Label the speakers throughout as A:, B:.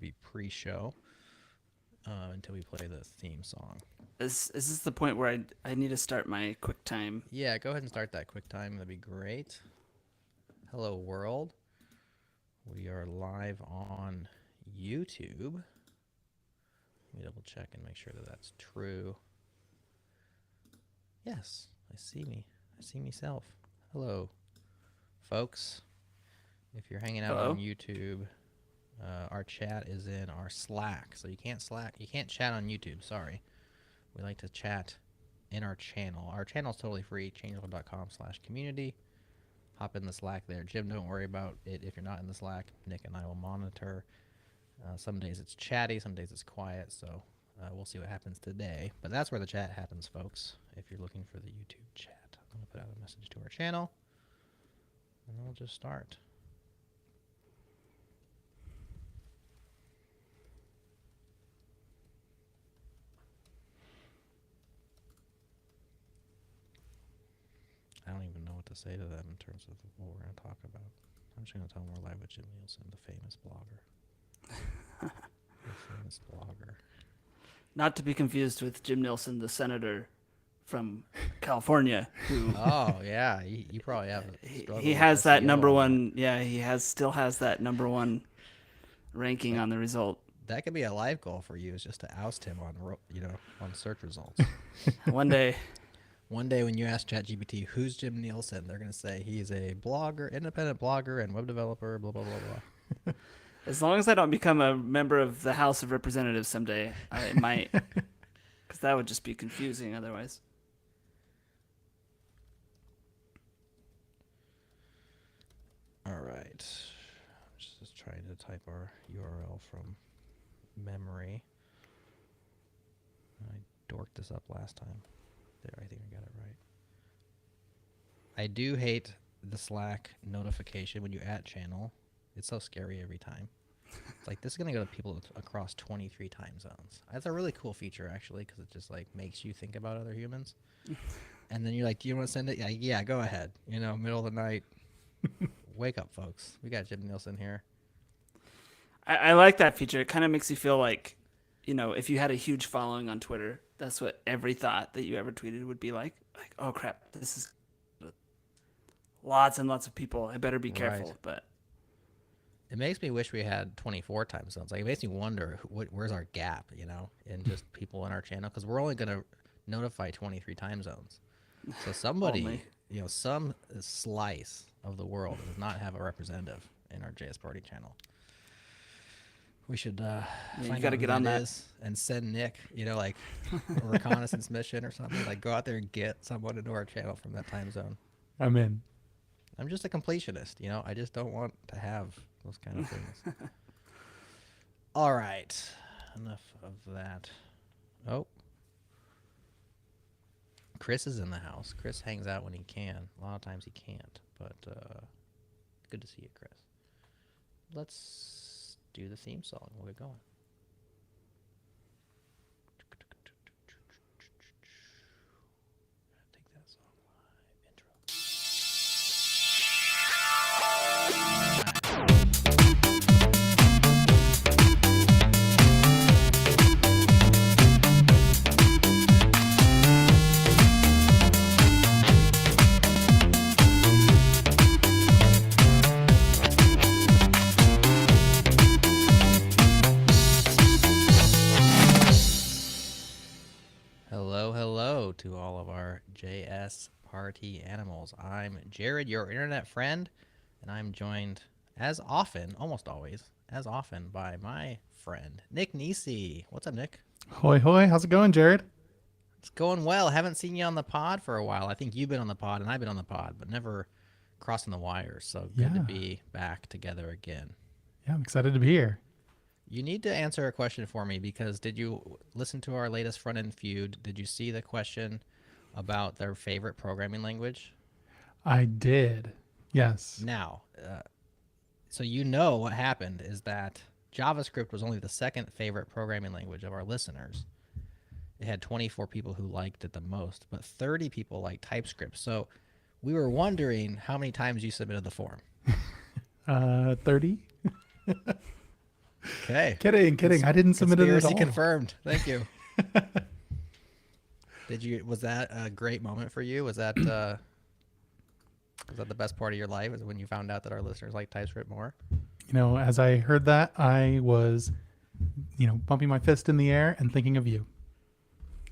A: be pre-show until we play the theme song.
B: Is this the point where I need to start my quick time?
A: Yeah, go ahead and start that quick time. That'd be great. Hello, world. We are live on YouTube. Let me double check and make sure that that's true. Yes, I see me. I see myself. Hello, folks. If you're hanging out on YouTube, our chat is in our Slack. So you can't chat on YouTube. Sorry. We like to chat in our channel. Our channel is totally free. changelog.com/community. Hop in the Slack there. Jim, don't worry about it if you're not in the Slack. Nick and I will monitor. Some days it's chatty, some days it's quiet. So we'll see what happens today. But that's where the chat happens, folks. If you're looking for the YouTube chat, I'm gonna put out a message to our channel, and we'll just start. I don't even know what to say to them in terms of what we're going to talk about. I'm just going to tell them we're live with Jim Nielsen, the famous blogger. The famous blogger.
B: Not to be confused with Jim Nielsen, the senator from California. Who?
A: Oh yeah, you probably have.
B: He has that number one. Yeah, he still has that number one ranking on the result.
A: That could be a live goal for you, is just to oust him on search results.
B: One day.
A: One day when you ask ChatGPT, who's Jim Nielsen, they're going to say he's a blogger, independent blogger and web developer, blah, blah, blah, blah.
B: As long as I don't become a member of the House of Representatives someday, I might. Because that would just be confusing otherwise.
A: All right. Just trying to type our URL from memory. I dorked this up last time. There, I think I got it right. I do hate the Slack notification when you add channel. It's so scary every time. It's like, this is going to go to people across 23 time zones. That's a really cool feature, actually, because it just like makes you think about other humans. And then you're like, do you want to send it? Yeah, go ahead. Middle of the night. Wake up, folks. We got Jim Nielsen here.
B: I like that feature. It kind of makes you feel like, if you had a huge following on Twitter, that's what every thought that you ever tweeted would be like. Like, oh crap, this is lots and lots of people. I better be careful. Right. But
A: it makes me wish we had 24 time zones. Like, it makes me wonder where's our gap, in just people in our channel, because we're only going to notify 23 time zones. So somebody, some slice of the world does not have a representative in our JS Party channel. We should find out get on that and send Nick, like a reconnaissance mission or something. Like, go out there and get someone into our channel from that time zone.
C: I'm in.
A: I'm just a completionist, I just don't want to have those kind of things. All right. Enough of that. Oh. Chris is in the house. Chris hangs out when he can. A lot of times he can't, but good to see you, Chris. Let's do the theme song. We'll get going. Take that song live. Intro. Hello to all of our JS Party animals. I'm Jerod, your internet friend, and I'm joined almost always, by my friend, Nick Nisi. What's up, Nick?
C: Hoi, hoi. How's it going, Jerod?
A: It's going well. Haven't seen you on the pod for a while. I think you've been on the pod, and I've been on the pod, but never crossing the wires. So good to be back together again.
C: Yeah, I'm excited to be here.
A: You need to answer a question for me, because did you listen to our latest front-end feud? Did you see the question about their favorite programming language?
C: I did, yes.
A: Now, so what happened is that JavaScript was only the second favorite programming language of our listeners. It had 24 people who liked it the most, but 30 people liked TypeScript. So we were wondering how many times you submitted the form.
C: 30.
A: Okay.
C: Kidding. I didn't submit it at
A: Conspiracy
C: all.
A: confirmed. Thank you. Was that a great moment for you? Was that the best part of your life? Is when you found out that our listeners like TypeScript more?
C: As I heard that, I was, bumping my fist in the air and thinking of you.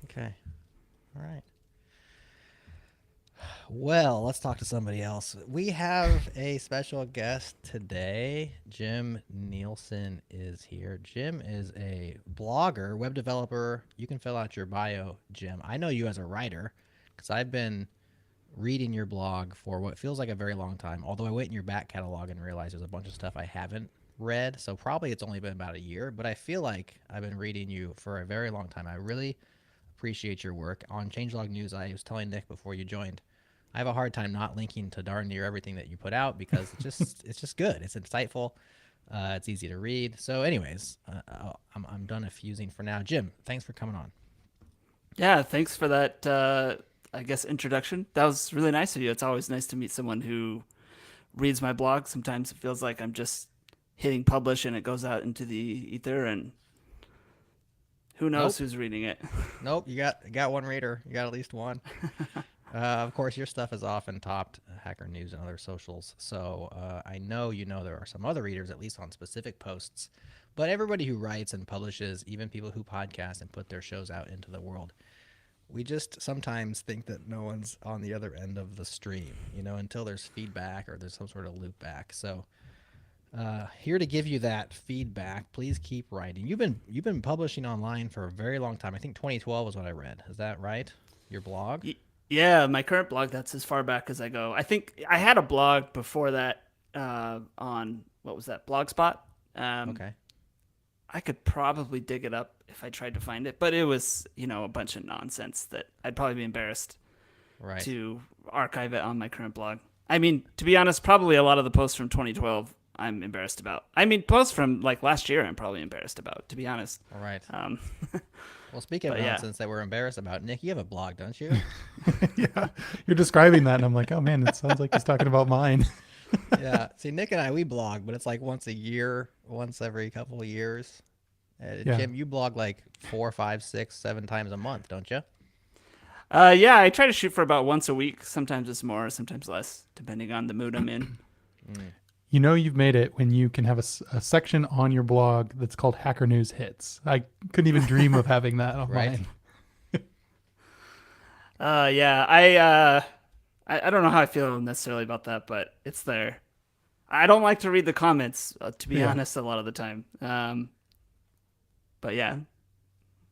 A: Okay. All right. Well, let's talk to somebody else. We have a special guest today. Jim Nielsen is here. Jim is a blogger, web developer. You can fill out your bio, Jim. I know you as a writer because I've been reading your blog for what feels like a very long time, although I went in your back catalog and realized there's a bunch of stuff I haven't read. So probably it's only been about a year, but I feel like I've been reading you for a very long time. I really appreciate your work. On Changelog News, I was telling Nick before you joined, I have a hard time not linking to darn near everything that you put out because it's just good. It's insightful. It's easy to read. So anyways, I'm done effusing for now. Jim, thanks for coming on.
B: Yeah, thanks for that, I guess, introduction. That was really nice of you. It's always nice to meet someone who reads my blog. Sometimes it feels like I'm just hitting publish and it goes out into the ether and who knows who's reading it.
A: Nope, you got one reader. You got at least one. Of course, your stuff is often topped Hacker News and other socials. So I know there are some other readers, at least on specific posts. But everybody who writes and publishes, even people who podcast and put their shows out into the world, we just sometimes think that no one's on the other end of the stream, until there's feedback or there's some sort of loop back. So here to give you that feedback. Please keep writing. You've been publishing online for a very long time. I think 2012 was what I read. Is that right? Your blog?
B: Yeah, my current blog, that's as far back as I go. I think I had a blog before that on, what was that, Blogspot?
A: Okay.
B: I could probably dig it up if I tried to find it, but it was, a bunch of nonsense that I'd probably be embarrassed to archive it on my current blog. I mean, to be honest, probably a lot of the posts from 2012 I'm embarrassed about. I mean, posts from like last year I'm probably embarrassed about, to be honest.
A: All right. Well, speaking of nonsense that we're embarrassed about, Nick, you have a blog, don't you?
C: Yeah, you're describing that, and I'm like, oh man, it sounds like he's talking about mine.
A: Yeah. See, Nick and I, we blog, but it's like once a year, once every couple of years.
C: Yeah.
A: Jim, you blog like 4, 5, 6, 7 times a month, don't you?
B: Yeah, I try to shoot for about once a week. Sometimes it's more, sometimes less, depending on the mood I'm in.
C: You've made it when you can have a section on your blog that's called Hacker News Hits. I couldn't even dream of having that on mine.
B: Yeah, I don't know how I feel necessarily about that, but it's there. I don't like to read the comments, to be honest, a lot of the time. But yeah.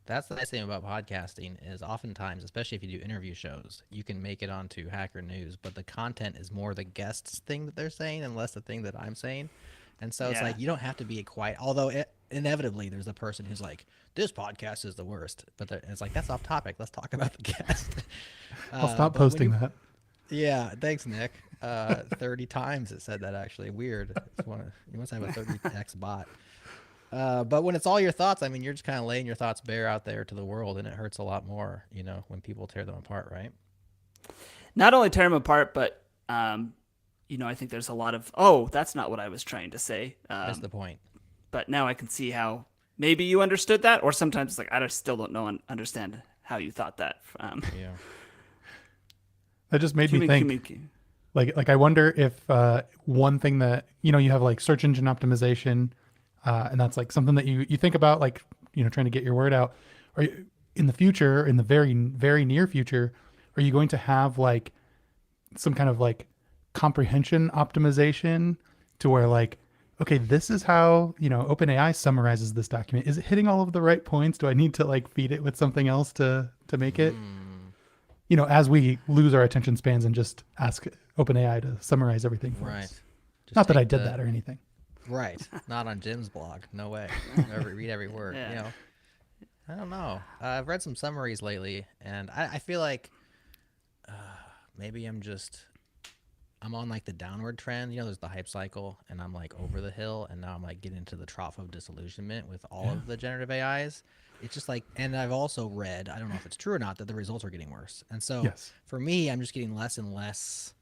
A: That's the nice thing about podcasting is oftentimes, especially if you do interview shows, you can make it onto Hacker News, but the content is more the guest's thing that they're saying and less the thing that I'm saying. And so it's like you don't have to be quiet, although inevitably there's a person who's like, this podcast is the worst. But it's like, that's off topic. Let's talk about the guest.
C: I'll stop posting that.
A: Yeah, thanks, Nick. 30 times it said that, actually. Weird. You must have a 30x bot. But when it's all your thoughts, I mean, you're just kind of laying your thoughts bare out there to the world, and it hurts a lot more, when people tear them apart, right?
B: Not only tear them apart, but, I think there's a lot of, that's not what I was trying to say.
A: That's the point.
B: But now I can see how maybe you understood that, or sometimes it's like, I still don't know and understand how you thought that.
A: Yeah.
C: That just made me think, like I wonder if one thing that, you have like search engine optimization, and that's like something that you think about, like, trying to get your word out. Or in the future, in the very, very near future, are you going to have like some kind of like comprehension optimization to where like, okay, this is how, OpenAI summarizes this document. Is it hitting all of the right points? Do I need to like feed it with something else to make it? As we lose our attention spans and just ask OpenAI to summarize everything for us.
A: Just
C: not that I did that or anything.
A: Right. Not on Jim's blog. No way. Read every word.
B: Yeah.
A: I don't know. I've read some summaries lately, and I feel like maybe I'm on like the downward trend. There's the hype cycle, and I'm like over the hill, and now I'm like getting into the trough of disillusionment with all of the generative AIs. It's just like, and I've also read, I don't know if it's true or not, that the results are getting worse. And so for me, I'm just getting less and less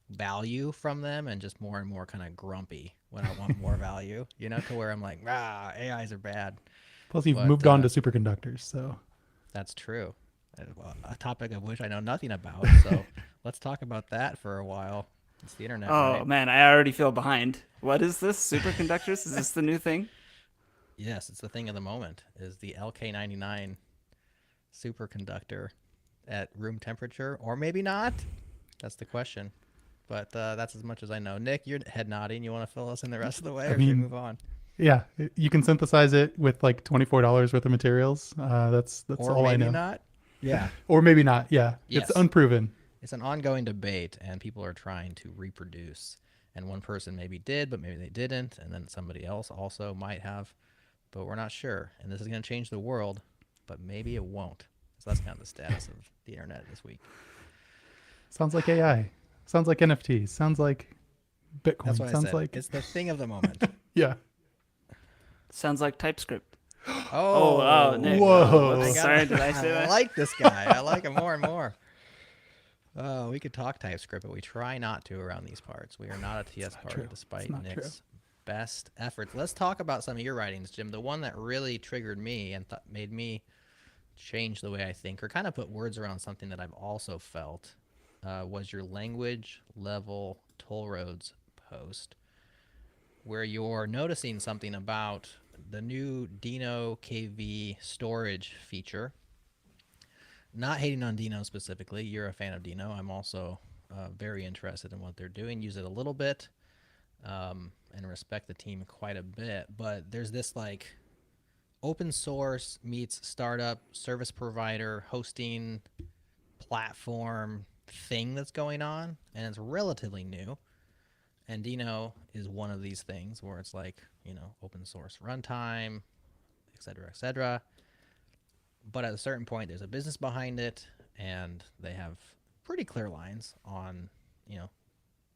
A: value from them and just more and more kind of grumpy when I want more value, to where I'm like, AIs are bad.
C: Plus, you've moved on to superconductors, so.
A: That's true. A topic of which I know nothing about. So let's talk about that for a while. It's the internet.
B: Oh,
A: right?
B: man, I already feel behind. What is this? Superconductors? Is this the new thing?
A: Yes, it's the thing of the moment. Is the LK99 superconductor at room temperature, or maybe not? That's the question. But that's as much as I know. Nick, you're head nodding. You want to fill us in the rest of the way, or should we move on?
C: Yeah, you can synthesize it with like $24 worth of materials. That's
A: or
C: all I know.
A: Maybe not. Yeah.
C: Or maybe not. Yeah,
A: Yes.
C: It's unproven.
A: It's an ongoing debate, and people are trying to reproduce. And one person maybe did, but maybe they didn't, and then somebody else also might have, but we're not sure. And this is going to change the world, but maybe it won't. So that's kind of the status of the internet this week.
C: Sounds like AI. Sounds like NFTs. Sounds like Bitcoin.
A: That's what
C: Sounds
A: I said.
C: like
A: It's the thing of the moment.
C: yeah.
B: Sounds like TypeScript.
A: Oh,
B: Nick.
C: Whoa.
B: Sorry, did I say that?
A: I like this guy. I like him more and more. Oh, we could talk TypeScript, but we try not to around these parts. We are not a TS party,
C: true.
A: despite Nick's best efforts. Let's talk about some of your writings, Jim. The one that really triggered me and made me change the way I think, or kind of put words around something that I've also felt, was your language level toll roads post, where you're noticing something about the new Dino KV storage feature. Not hating on Dino specifically. You're a fan of Dino. I'm also very interested in what they're doing. Use it a little bit and respect the team quite a bit. But there's this like open source meets startup service provider hosting platform thing that's going on, and it's relatively new. And Dino is one of these things where it's like, open source runtime, et cetera, et cetera. But at a certain point, there's a business behind it, and they have pretty clear lines on,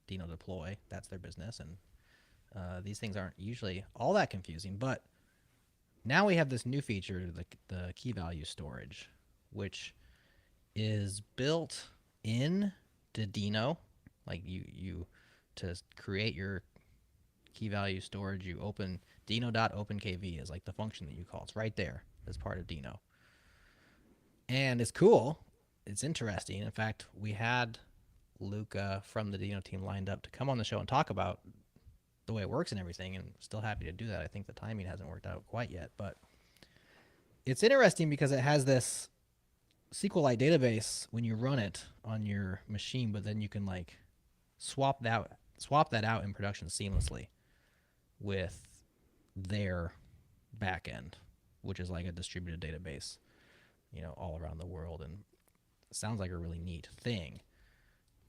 A: Dino deploy. That's their business, and these things aren't usually all that confusing. But now we have this new feature, the key value storage, which is built in to Dino. Like you to create your key value storage, you open dino.openkv is like the function that you call. It's right there as part of Dino. And it's cool. It's interesting. In fact, we had Luca from the Dino team lined up to come on the show and talk about the way it works and everything, and still happy to do that. I think the timing hasn't worked out quite yet, but it's interesting because it has this SQLite database when you run it on your machine, but then you can like swap that out in production seamlessly with their backend, which is like a distributed database, all around the world, and it sounds like a really neat thing.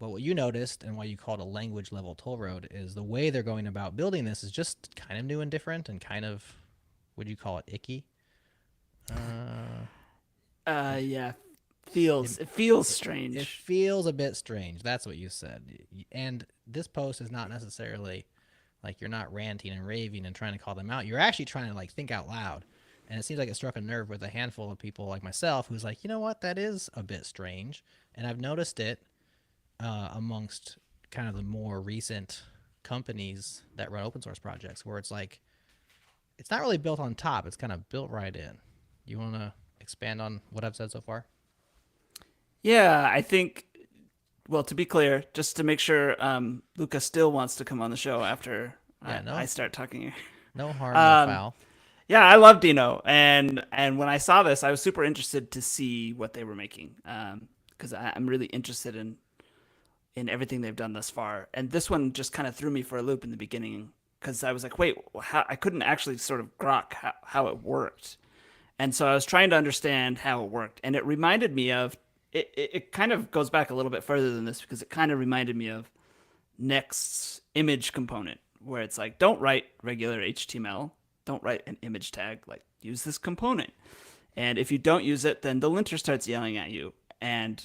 A: But what you noticed, and why you call it a language level toll road, is the way they're going about building this is just kind of new and different, and kind of, would you call it icky?
B: Yeah. It feels strange.
A: It feels a bit strange. That's what you said. And this post is not necessarily like you're not ranting and raving and trying to call them out. You're actually trying to like think out loud. And it seems like it struck a nerve with a handful of people like myself who's like, you know what, that is a bit strange. And I've noticed it amongst kind of the more recent companies that run open source projects, where it's like, it's not really built on top. It's kind of built right in. You want to expand on what I've said so far?
B: Yeah, I think, well, to be clear, just to make sure Luca still wants to come on the show after I start talking.
A: No harm, no foul.
B: Yeah, I love Dino, and when I saw this, I was super interested to see what they were making, because I'm really interested in everything they've done thus far. And this one just kind of threw me for a loop in the beginning, because I was like, wait, I couldn't actually sort of grok how it worked. And so I was trying to understand how it worked, and it reminded me of, it kind of goes back a little bit further than this, because it kind of reminded me of Next's image component, where it's like, don't write regular HTML, don't write an image tag, like use this component. And if you don't use it, then the linter starts yelling at you. And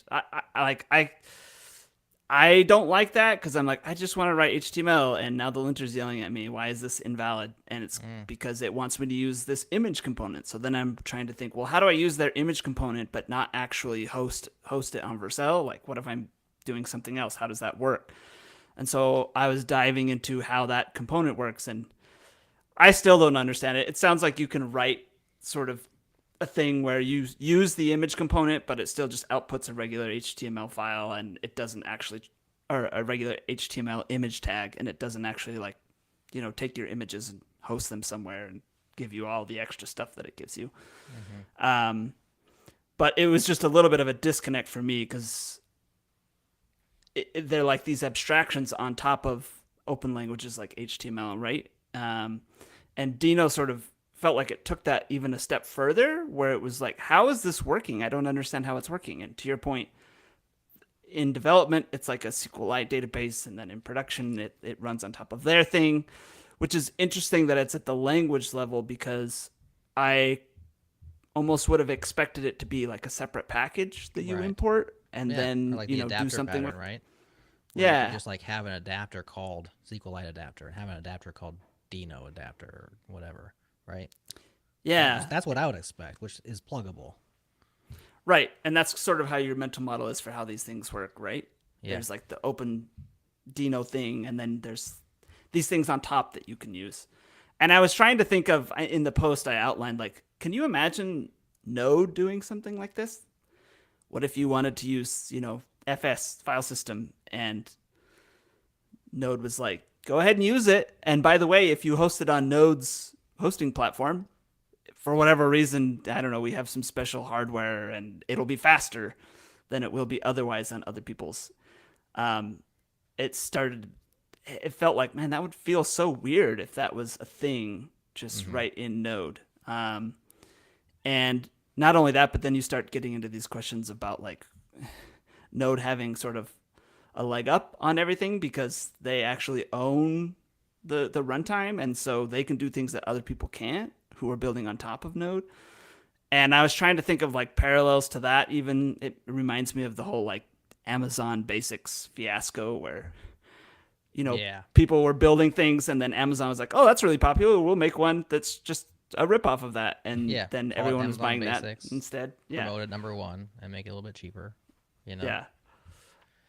B: I don't like that, because I'm like, I just want to write HTML, and now the linter's yelling at me. Why is this invalid? And it's because it wants me to use this image component. So then I'm trying to think, well, how do I use their image component but not actually host it on Vercel? Like, what if I'm doing something else? How does that work? And so I was diving into how that component works, and I still don't understand it. It sounds like you can write sort of a thing where you use the image component, but it still just outputs a regular HTML file, and it doesn't actually, or a regular HTML image tag, and it doesn't actually like, take your images and host them somewhere and give you all the extra stuff that it gives you. But it was just a little bit of a disconnect for me because they're like these abstractions on top of open languages like HTML, right? And Dino sort of felt like it took that even a step further, where it was like, how is this working? I don't understand how it's working. And to your point, in development, it's like a SQLite database, and then in production, it runs on top of their thing, which is interesting that it's at the language level, because I almost would have expected it to be like a separate package that you import and then
A: like the
B: do something
A: pattern,
B: with,
A: right?
B: Where
A: you could just like have an adapter called SQLite adapter and have an adapter called Dino adapter or whatever, right?
B: Yeah,
A: that's what I would expect, which is pluggable.
B: Right, and that's sort of how your mental model is for how these things work, right?
A: Yeah.
B: There's like the open Dino thing, and then there's these things on top that you can use. And I was trying to think of, in the post I outlined, like, can you imagine Node doing something like this? What if you wanted to use, FS file system, and Node was like, go ahead and use it. And by the way, if you host it on Node's hosting platform, for whatever reason, I don't know, we have some special hardware and it'll be faster than it will be otherwise on other people's. It felt like, man, that would feel so weird if that was a thing just right in Node. And not only that, but then you start getting into these questions about like Node having sort of a leg up on everything because they actually own the runtime, and so they can do things that other people can't who are building on top of Node. And I was trying to think of like parallels to that. Even it reminds me of the whole like Amazon Basics fiasco where people were building things, and then Amazon was like, oh, that's really popular, we'll make one that's just a ripoff of that, and then everyone was buying Basics that instead.
A: Promote it #1 and make it a little bit cheaper.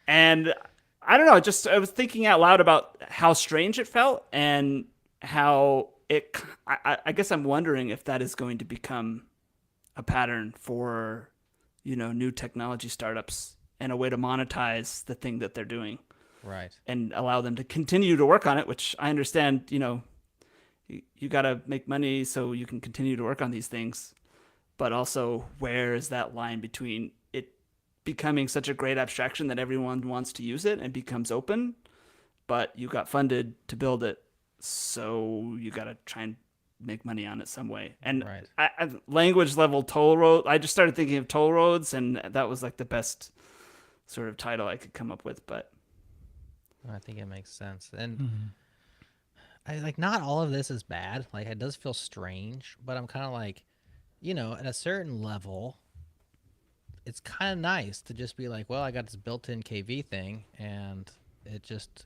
B: And I don't know, I was thinking out loud about how strange it felt, and how I guess I'm wondering if that is going to become a pattern for new technology startups and a way to monetize the thing that they're doing,
A: right? And
B: allow them to continue to work on it, which I understand. You got to make money so you can continue to work on these things, but also, where is that line between it becoming such a great abstraction that everyone wants to use it and becomes open, but you got funded to build it, so you got to try and make money on it some way. And language level toll road, I just started thinking of toll roads, and that was like the best sort of title I could come up with. But
A: I think it makes sense. And I like, not all of this is bad. Like, it does feel strange, but I'm kind of like, at a certain level, it's kind of nice to just be like, well, I got this built-in KV thing, and it just,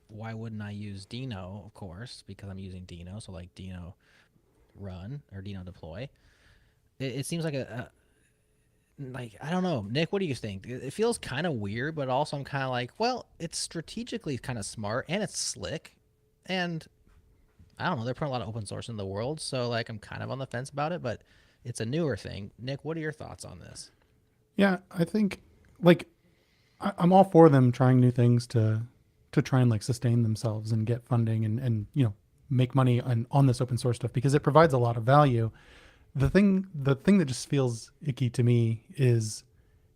A: why wouldn't I use Dino? Of course, because I'm using Dino. So like Dino run or Dino deploy. It seems like like, I don't know, Nick, what do you think? It feels kind of weird, but also I'm kind of like, well, it's strategically kind of smart, and it's slick, and I don't know, they're putting a lot of open source in the world, so like I'm kind of on the fence about it, but it's a newer thing. Nick, what are your thoughts on this?
C: Yeah, I think like I'm all for them trying new things to try and like sustain themselves and get funding and make money on this open source stuff, because it provides a lot of value. The thing that just feels icky to me is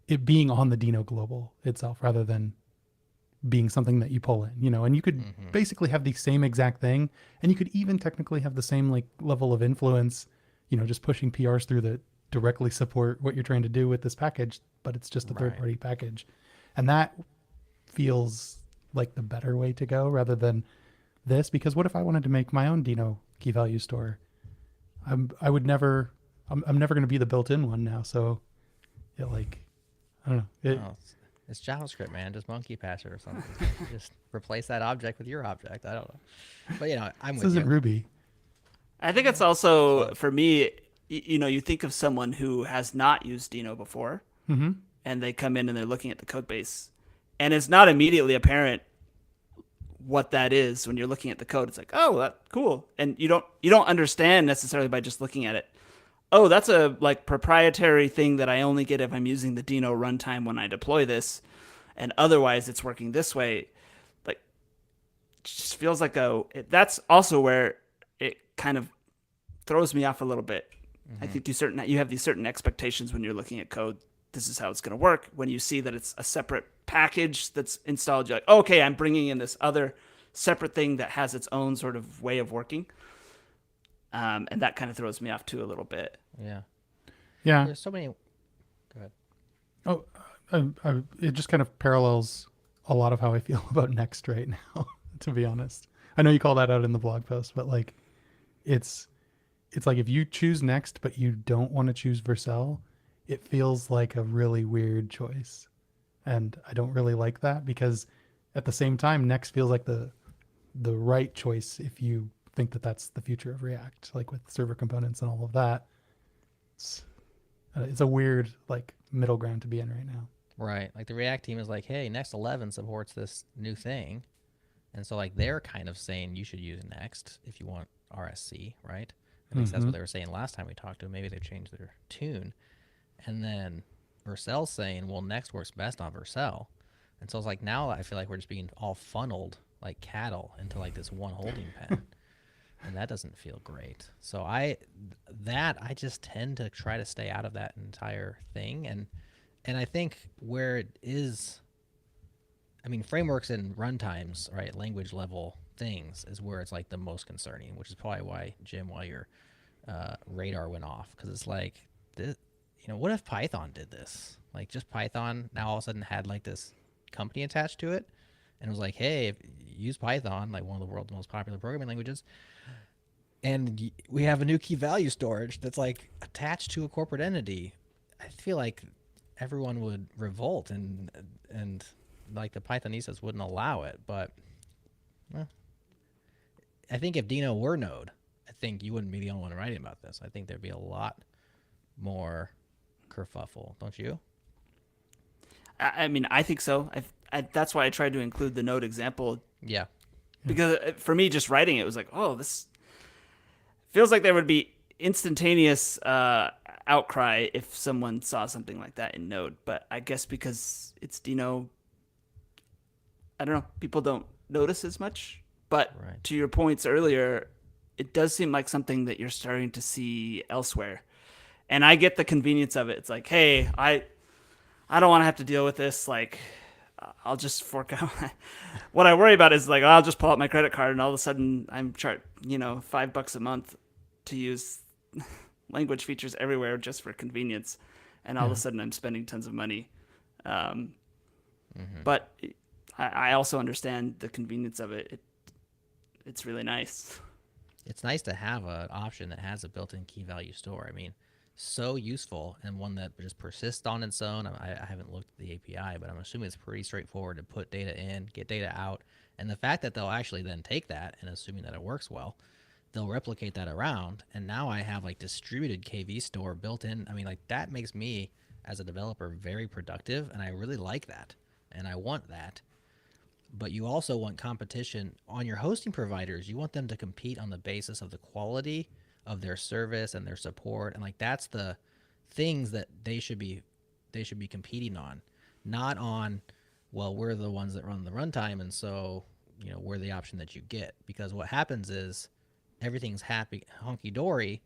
C: it being on the Dino global itself rather than being something that you pull in, and you could basically have the same exact thing, and you could even technically have the same like level of influence, just pushing PRs through that directly support what you're trying to do with this package, but it's just a third-party package. And that feels like the better way to go rather than this, because what if I wanted to make my own Dino key value store? I'm never going to be the built-in one now. So I don't know.
A: It's JavaScript, man. Just monkey patch it or something. Just replace that object with your object. I don't know. But I'm with you.
C: This isn't Ruby.
B: I think it's also, for me, you think of someone who has not used Dino before, and they come in and they're looking at the code base, and it's not immediately apparent what that is when you're looking at the code. It's like, oh, that's cool. And you don't understand necessarily by just looking at it. Oh, that's a like proprietary thing that I only get if I'm using the Dino runtime when I deploy this, and otherwise it's working this way. Like, it just feels like that's also where it kind of throws me off a little bit. I think you have these certain expectations when you're looking at code. This is how it's going to work. When you see that it's a separate package that's installed, you're like, oh, okay, I'm bringing in this other separate thing that has its own sort of way of working. And that kind of throws me off too a little bit.
A: Yeah.
C: Yeah.
A: There's so many. Go ahead.
C: Oh, it just kind of parallels a lot of how I feel about Next right now, to be honest. I know you call that out in the blog post, but like, it's like if you choose Next, but you don't want to choose Vercel, it feels like a really weird choice. And I don't really like that, because at the same time, Next feels like the right choice if you think that that's the future of React, like with server components and all of that. It's a weird like middle ground to be in right now.
A: Right. Like the React team is like, hey, Next 11 supports this new thing. And so like they're kind of saying you should use Next if you want RSC, right? At least that's what they were saying last time we talked to them. Maybe they've changed their tune. And then Vercel's saying, well, Next works best on Vercel. And so it's like now I feel like we're just being all funneled like cattle into like this one holding pen. And that doesn't feel great. So I just tend to try to stay out of that entire thing. And I think where it is, I mean, frameworks and runtimes, right, language level things is where it's like the most concerning, which is probably why, Jim, why your radar went off. Because it's like, what if Python did this? Like just Python now all of a sudden had like this company attached to it. And it was like, hey, if you use Python, like one of the world's most popular programming languages, and we have a new key value storage that's like attached to a corporate entity, I feel like everyone would revolt and like the Pythonistas wouldn't allow it. But I think if Dino were Node, I think you wouldn't be the only one writing about this. I think there'd be a lot more kerfuffle, don't you?
B: I mean, I think so. That's why I tried to include the Node example.
A: Yeah.
B: Because for me, just writing it was like, oh, this feels like there would be instantaneous outcry if someone saw something like that in Node. But I guess because it's Dino, I don't know, people don't notice as much. But to your points earlier, it does seem like something that you're starting to see elsewhere. And I get the convenience of it. It's like, hey, I don't want to have to deal with this. Like, I'll just fork out. What I worry about is like, I'll just pull out my credit card and all of a sudden I'm charged, $5 a month to use language features everywhere just for convenience. And all of a sudden I'm spending tons of money. But I also understand the convenience of it. It's really nice.
A: It's nice to have an option that has a built-in key value store. I mean, so useful, and one that just persists on its own. I haven't looked at the API, but I'm assuming it's pretty straightforward to put data in, get data out. And the fact that they'll actually then take that, and assuming that it works well, they'll replicate that around. And now I have like distributed KV store built in. I mean, like that makes me as a developer very productive, and I really like that. And I want that. But you also want competition on your hosting providers. You want them to compete on the basis of the quality of their service and their support, and like that's the things that they should be competing on, not on, well, we're the ones that run the runtime, and so we're the option that you get. Because what happens is everything's happy honky dory,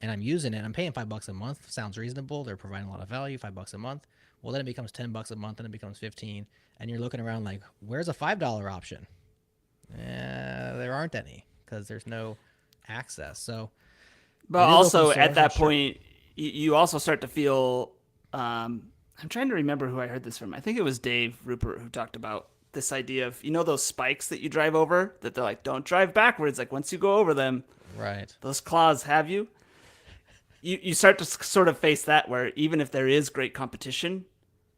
A: and I'm using it. I'm paying $5 a month. Sounds reasonable. They're providing a lot of value. $5 a month. Well, then it becomes $10 a month, and it becomes 15, and you're looking around like, where's a $5 option? There aren't any because there's no access. So.
B: But also at that point, you also start to feel, I'm trying to remember who I heard this from. I think it was Dave Rupert who talked about this idea of, those spikes that you drive over that they're like, don't drive backwards. Like once you go over them,
A: right, those
B: claws have you. You start to sort of face that where even if there is great competition,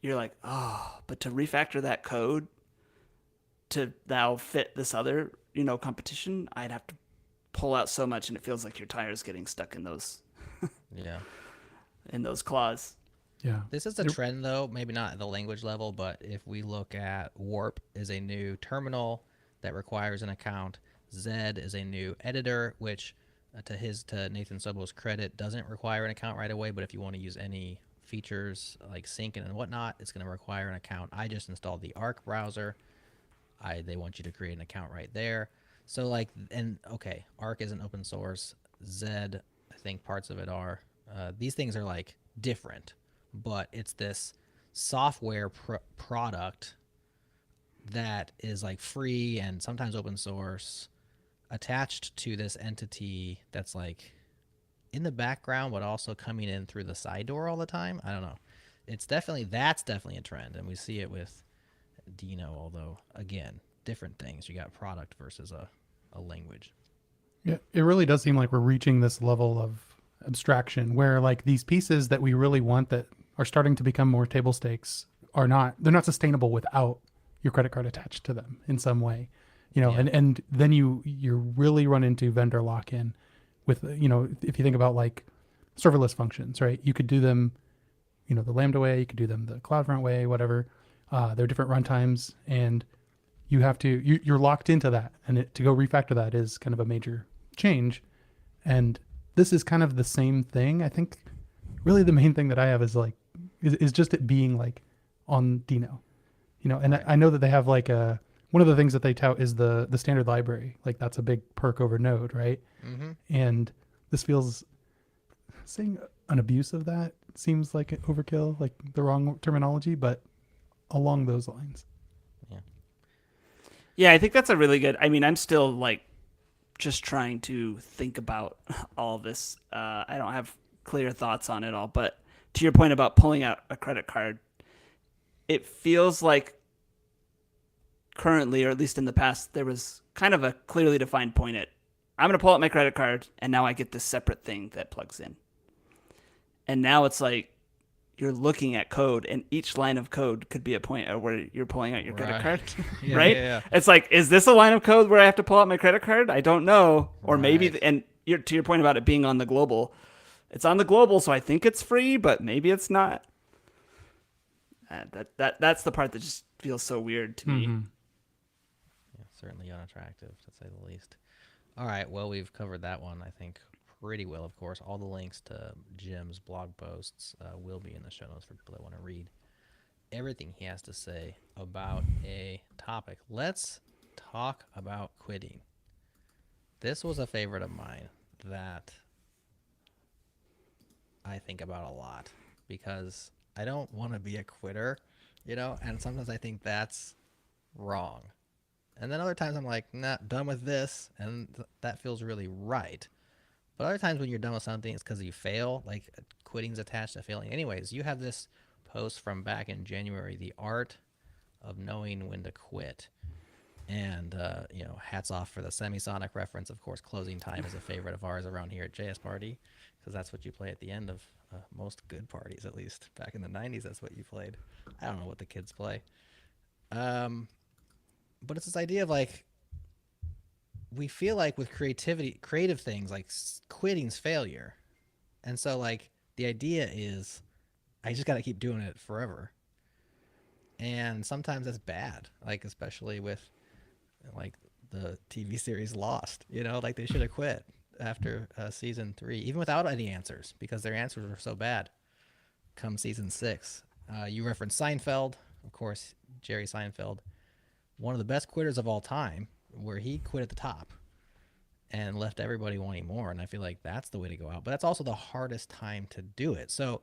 B: you're like, oh, but to refactor that code to now fit this other, competition, I'd have to pull out so much, and it feels like your tire's getting stuck in those in those claws.
C: Yeah.
A: This is a trend though, maybe not at the language level, but if we look at Warp is a new terminal that requires an account. Zed is a new editor, which to Nathan Sobo's credit, doesn't require an account right away, but if you want to use any features like syncing and whatnot, it's going to require an account. I just installed the Arc browser. They want you to create an account right there. So like, and okay, Arc isn't open source. Zed, I think parts of it are. These things are like different, but it's this software product that is like free and sometimes open source, attached to this entity that's like in the background, but also coming in through the side door all the time. I don't know. That's definitely a trend, and we see it with Dino. Although again, different things. You got product versus a language.
C: Yeah, it really does seem like we're reaching this level of abstraction where like these pieces that we really want that are starting to become more table stakes they're not sustainable without your credit card attached to them in some way, yeah. And then you really run into vendor lock-in with, if you think about like serverless functions, right? You could do them, the Lambda way, you could do them the CloudFront way, whatever. There are different runtimes, and you have to, you're locked into that, and to go refactor that is kind of a major change. And this is kind of the same thing. I think really the main thing that I have is like, is just it being like on Dino, and right. I know that they have like one of the things that they tout is the standard library. Like that's a big perk over Node, right? Mm-hmm. And this feels, saying an abuse of that seems like an overkill, like the wrong terminology, but along those lines.
B: Yeah, I think that's a really good, I'm still like just trying to think about all of this. I don't have clear thoughts on it all, but to your point about pulling out a credit card, it feels like currently, or at least in the past, there was kind of a clearly defined point at, I'm going to pull out my credit card, and now I get this separate thing that plugs in. And now it's like you're looking at code, and each line of code could be a point at where you're pulling out your credit card, right? Yeah. It's like, is this a line of code where I have to pull out my credit card? I don't know. Or maybe, and to your point about it being on the global, it's on the global, so I think it's free, but maybe it's not. That's the part that just feels so weird to me.
A: Yeah, certainly unattractive, to say the least. All right, well, we've covered that one, I think, pretty well. Of course, all the links to Jim's blog posts will be in the show notes for people that want to read everything he has to say about a topic. Let's talk about quitting. This was a favorite of mine that I think about a lot because I don't want to be a quitter, and sometimes I think that's wrong. And then other times I'm like, nah, done with this, and that feels really right. But other times when you're done with something, it's because you fail, like quitting's attached to failing. Anyways, you have this post from back in January, The Art of Knowing When to Quit. And, hats off for the Semisonic reference. Of course, Closing Time is a favorite of ours around here at JS Party, because that's what you play at the end of most good parties, at least. Back in the 90s, that's what you played. I don't know what the kids play. But it's this idea of like, we feel like with creative things, like quitting's failure. And so like the idea is I just got to keep doing it forever. And sometimes that's bad, like especially with like the TV series Lost, like they should have quit after season 3, even without any answers, because their answers were so bad come season 6. You referenced Seinfeld, of course, Jerry Seinfeld, one of the best quitters of all time, where he quit at the top and left everybody wanting more. And I feel like that's the way to go out, but that's also the hardest time to do it. So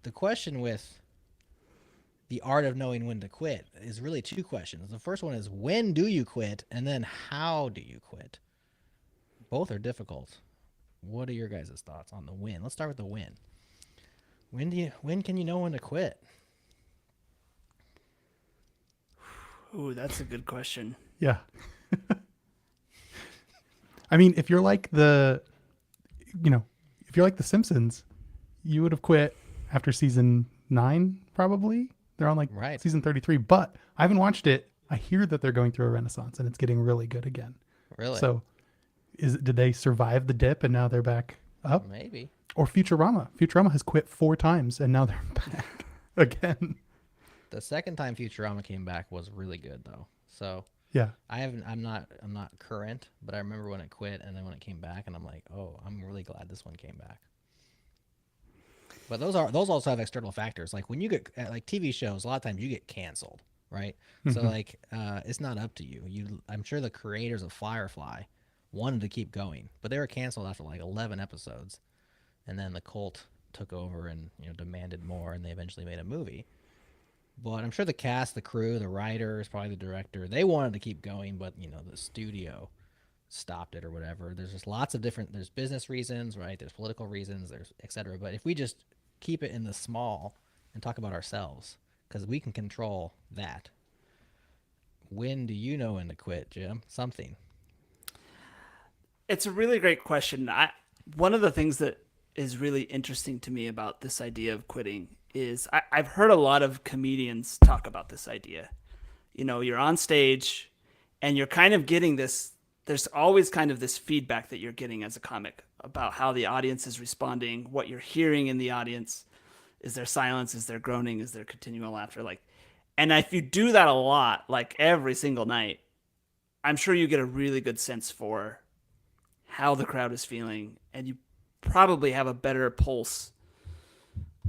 A: the question with The Art of Knowing When to Quit is really 2 questions. The first one is, when do you quit? And then how do you quit? Both are difficult. What are your guys' thoughts on the when? Let's start with the when. When can you know when to quit?
B: Ooh, that's a good question.
C: Yeah. I mean, if you're like the Simpsons, you would have quit after season 9, probably. They're on season 33, but I haven't watched it. I hear that they're going through a renaissance and it's getting really good again.
A: Really?
C: So did they survive the dip and now they're back up?
A: Maybe.
C: Or Futurama. Futurama has quit 4 times and now they're back again.
A: The second time Futurama came back was really good though. So
C: Yeah.
A: I'm not current, but I remember when it quit and then when it came back, and I'm like, oh, I'm really glad this one came back. But those also have external factors. Like when you get like TV shows, a lot of times you get canceled, right? So like it's not up to you. I'm sure the creators of Firefly wanted to keep going, but they were canceled after like 11 episodes, and then the cult took over and demanded more, and they eventually made a movie. But I'm sure the cast, the crew, the writers, probably the director, they wanted to keep going, but the studio stopped it or whatever. There's just lots of there's business reasons, right? There's political reasons, there's etc. But if we just keep it in the small and talk about ourselves, because we can control that. When do you know when to quit, Jim? Something.
B: It's a really great question. One of the things that is really interesting to me about this idea of quitting is I've heard a lot of comedians talk about this idea. You're on stage and you're kind of getting this, there's always kind of this feedback that you're getting as a comic about how the audience is responding, what you're hearing in the audience. Is there silence? Is there groaning? Is there continual laughter? And if you do that a lot, like every single night, I'm sure you get a really good sense for how the crowd is feeling, and you probably have a better pulse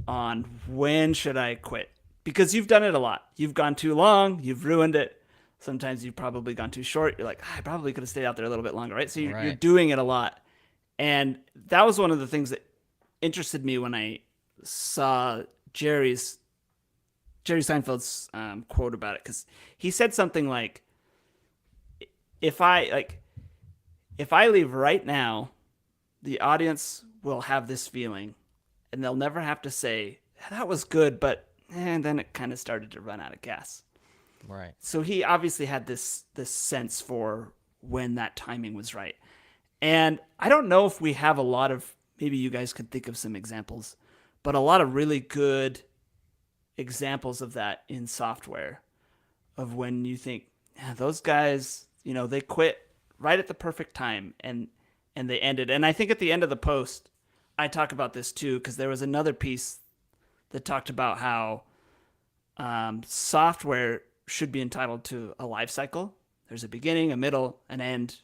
B: on when should I quit, because you've done it a lot. You've gone too long, you've ruined it. Sometimes you've probably gone too short. You're like, I probably could have stayed out there a little bit longer, right? So you're doing it a lot. And that was one of the things that interested me when I saw Jerry Seinfeld's quote about it, because he said something like, if I leave right now, the audience will have this feeling, and they'll never have to say, that was good, but and then it kind of started to run out of gas.
A: Right.
B: So he obviously had this sense for when that timing was right. And I don't know if we have a lot of, maybe you guys could think of some examples, but a lot of really good examples of that in software, of when you think, those guys, they quit right at the perfect time and they ended. And I think at the end of the post, I talk about this too, because there was another piece that talked about how software should be entitled to a life cycle. There's a beginning, a middle, an end.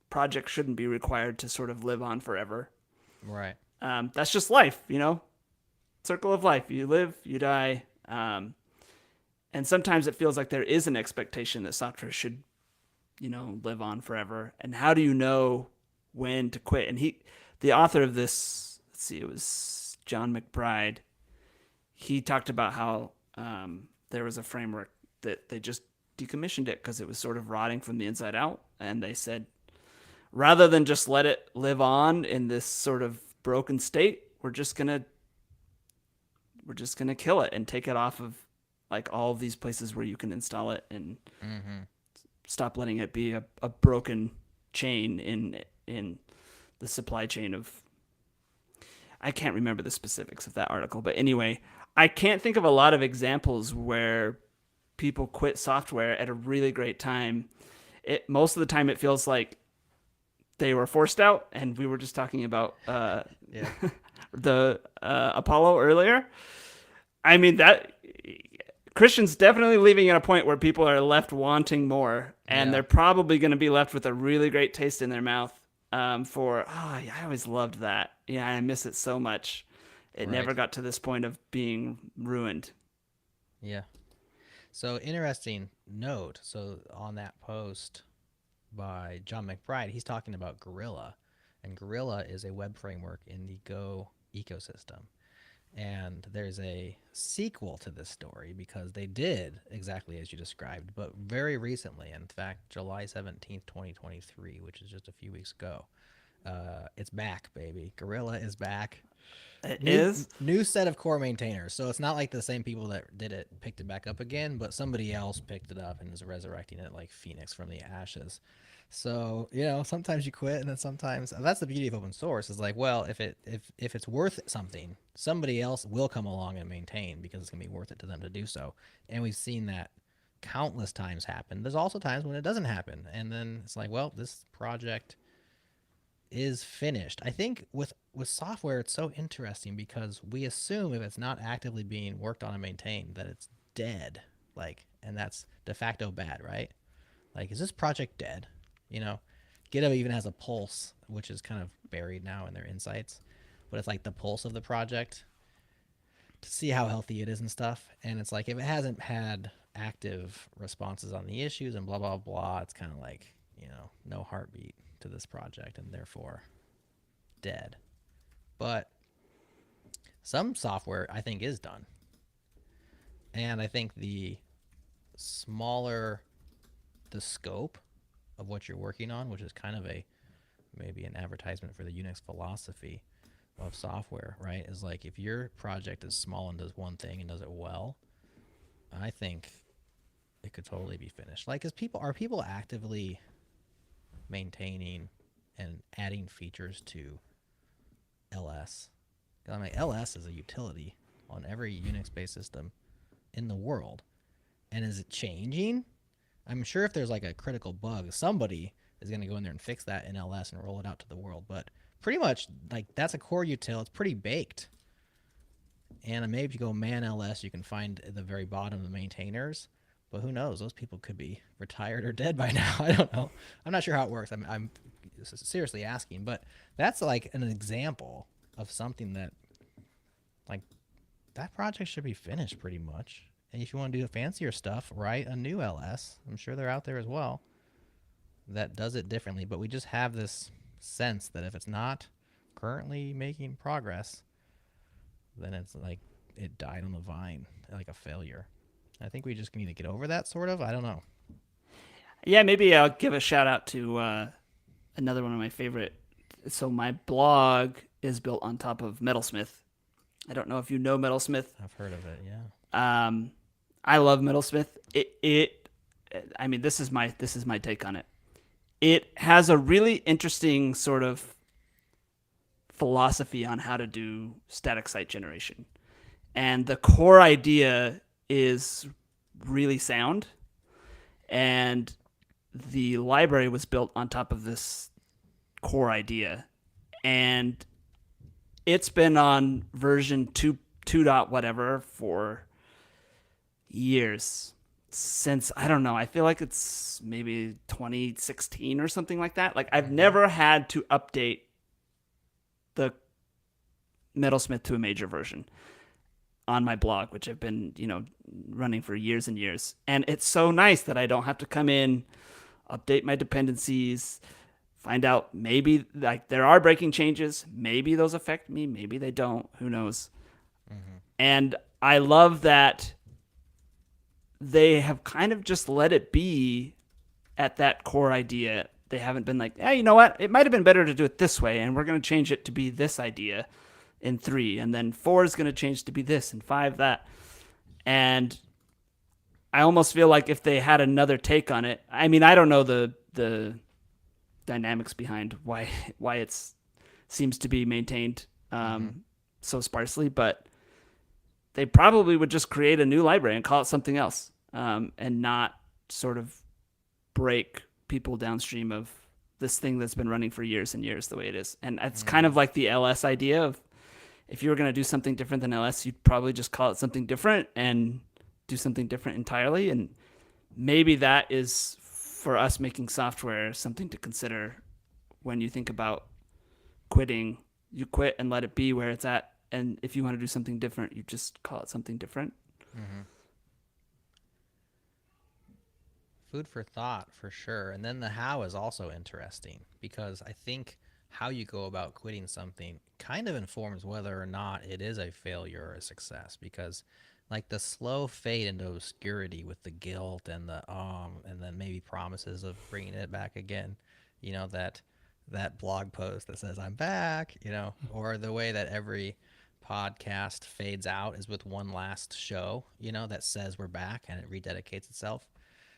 B: Projects shouldn't be required to sort of live on forever.
A: Right.
B: That's just life, circle of life. You live, you die. And sometimes it feels like there is an expectation that software should, live on forever. And how do you know when to quit? And the author of this, it was John McBride. He talked about how there was a framework that they just decommissioned it because it was sort of rotting from the inside out. And they said, rather than just let it live on in this sort of broken state, we're just gonna kill it and take it off of like all of these places where you can install it, and stop letting it be a broken chain in the supply chain of. I can't remember the specifics of that article, but anyway, I can't think of a lot of examples where people quit software at a really great time. Most of the time it feels like they were forced out, and we were just talking about the Apollo earlier. I mean, that Christian's definitely leaving at a point where people are left wanting more, and they're probably going to be left with a really great taste in their mouth I always loved that. Yeah, I miss it so much. It never got to this point of being ruined.
A: Yeah. So interesting note. So on that post by John McBride, he's talking about Gorilla, and Gorilla is a web framework in the Go ecosystem. And there's a sequel to this story, because they did exactly as you described, but very recently, in fact, July 17th, 2023, which is just a few weeks ago, it's back, baby. Gorilla is back.
B: It is?
A: New set of core maintainers. So it's not like the same people that did it picked it back up again, but somebody else picked it up and is resurrecting it like Phoenix from the ashes. So, sometimes you quit, and then sometimes that's the beauty of open source, is like, well, if it's worth something, somebody else will come along and maintain, because it's going to be worth it to them to do so. And we've seen that countless times happen. There's also times when it doesn't happen, and then it's like, well, this project is finished. I think with software, it's so interesting because we assume if it's not actively being worked on and maintained, that it's dead, and that's de facto bad, right? Like, is this project dead? You know, GitHub even has a pulse, which is kind of buried now in their insights, but it's like the pulse of the project to see how healthy it is and stuff. And it's like, if it hasn't had active responses on the issues and blah, blah, blah, it's kind of like, you know, no heartbeat to this project and therefore dead. But some software I think is done. And I think the smaller the scope of what you're working on, which is kind of maybe an advertisement for the Unix philosophy of software, right? Is like, if your project is small and does one thing and does it well, I think it could totally be finished. Like, are people actively maintaining and adding features to LS? I mean, LS is a utility on every Unix-based system in the world. And is it changing? I'm sure if there's like a critical bug, somebody is going to go in there and fix that in LS and roll it out to the world. But pretty much, like, that's a core util. It's pretty baked. And maybe if you go man LS, you can find at the very bottom the maintainers. But who knows? Those people could be retired or dead by now. I don't know. I'm not sure how it works. I'm seriously asking. But that's like an example of something that, like, that project should be finished pretty much. And if you want to do the fancier stuff, write a new LS. I'm sure they're out there as well that does it differently. But we just have this sense that if it's not currently making progress, then it's like it died on the vine, like a failure. I think we just need to get over that, sort of. I don't know.
B: Yeah, maybe I'll give a shout out to another one of my favorite. So my blog is built on top of Metalsmith. I don't know if you know Metalsmith.
A: I've heard of it, yeah.
B: I love Metalsmith. I mean, this is my take on it. It has a really interesting sort of philosophy on how to do static site generation. And the core idea is really sound. And the library was built on top of this core idea. And it's been on version 2 dot whatever for years. Since, I don't know, I feel like it's maybe 2016 or something like that. Like, I've never had to update the Metalsmith to a major version on my blog, which I've been, running for years and years. And it's so nice that I don't have to come in, update my dependencies, find out maybe, like, there are breaking changes. Maybe those affect me. Maybe they don't. Who knows? Mm-hmm. And I love that they have kind of just let it be at that core idea. They haven't been like, hey, you know what? It might have been better to do it this way, and we're going to change it to be this idea in 3, and then 4 is going to change to be this, and 5 that. And I almost feel like if they had another take on it, I mean, I don't know the dynamics behind why it seems to be maintained so sparsely, but they probably would just create a new library and call it something else, and not sort of break people downstream of this thing that's been running for years and years the way it is. And it's kind of like the LS idea of, if you were going to do something different than LS, you'd probably just call it something different and do something different entirely. And maybe that is, for us making software, something to consider when you think about quitting. You quit and let it be where it's at. And if you want to do something different, you just call it something different.
A: Mm-hmm. Food for thought, for sure. And then the how is also interesting, because I think how you go about quitting something kind of informs whether or not it is a failure or a success. Because, like, the slow fade into obscurity with the guilt and and then maybe promises of bringing it back again, that blog post that says I'm back, or the way that every podcast fades out is with one last show, that says we're back, and it rededicates itself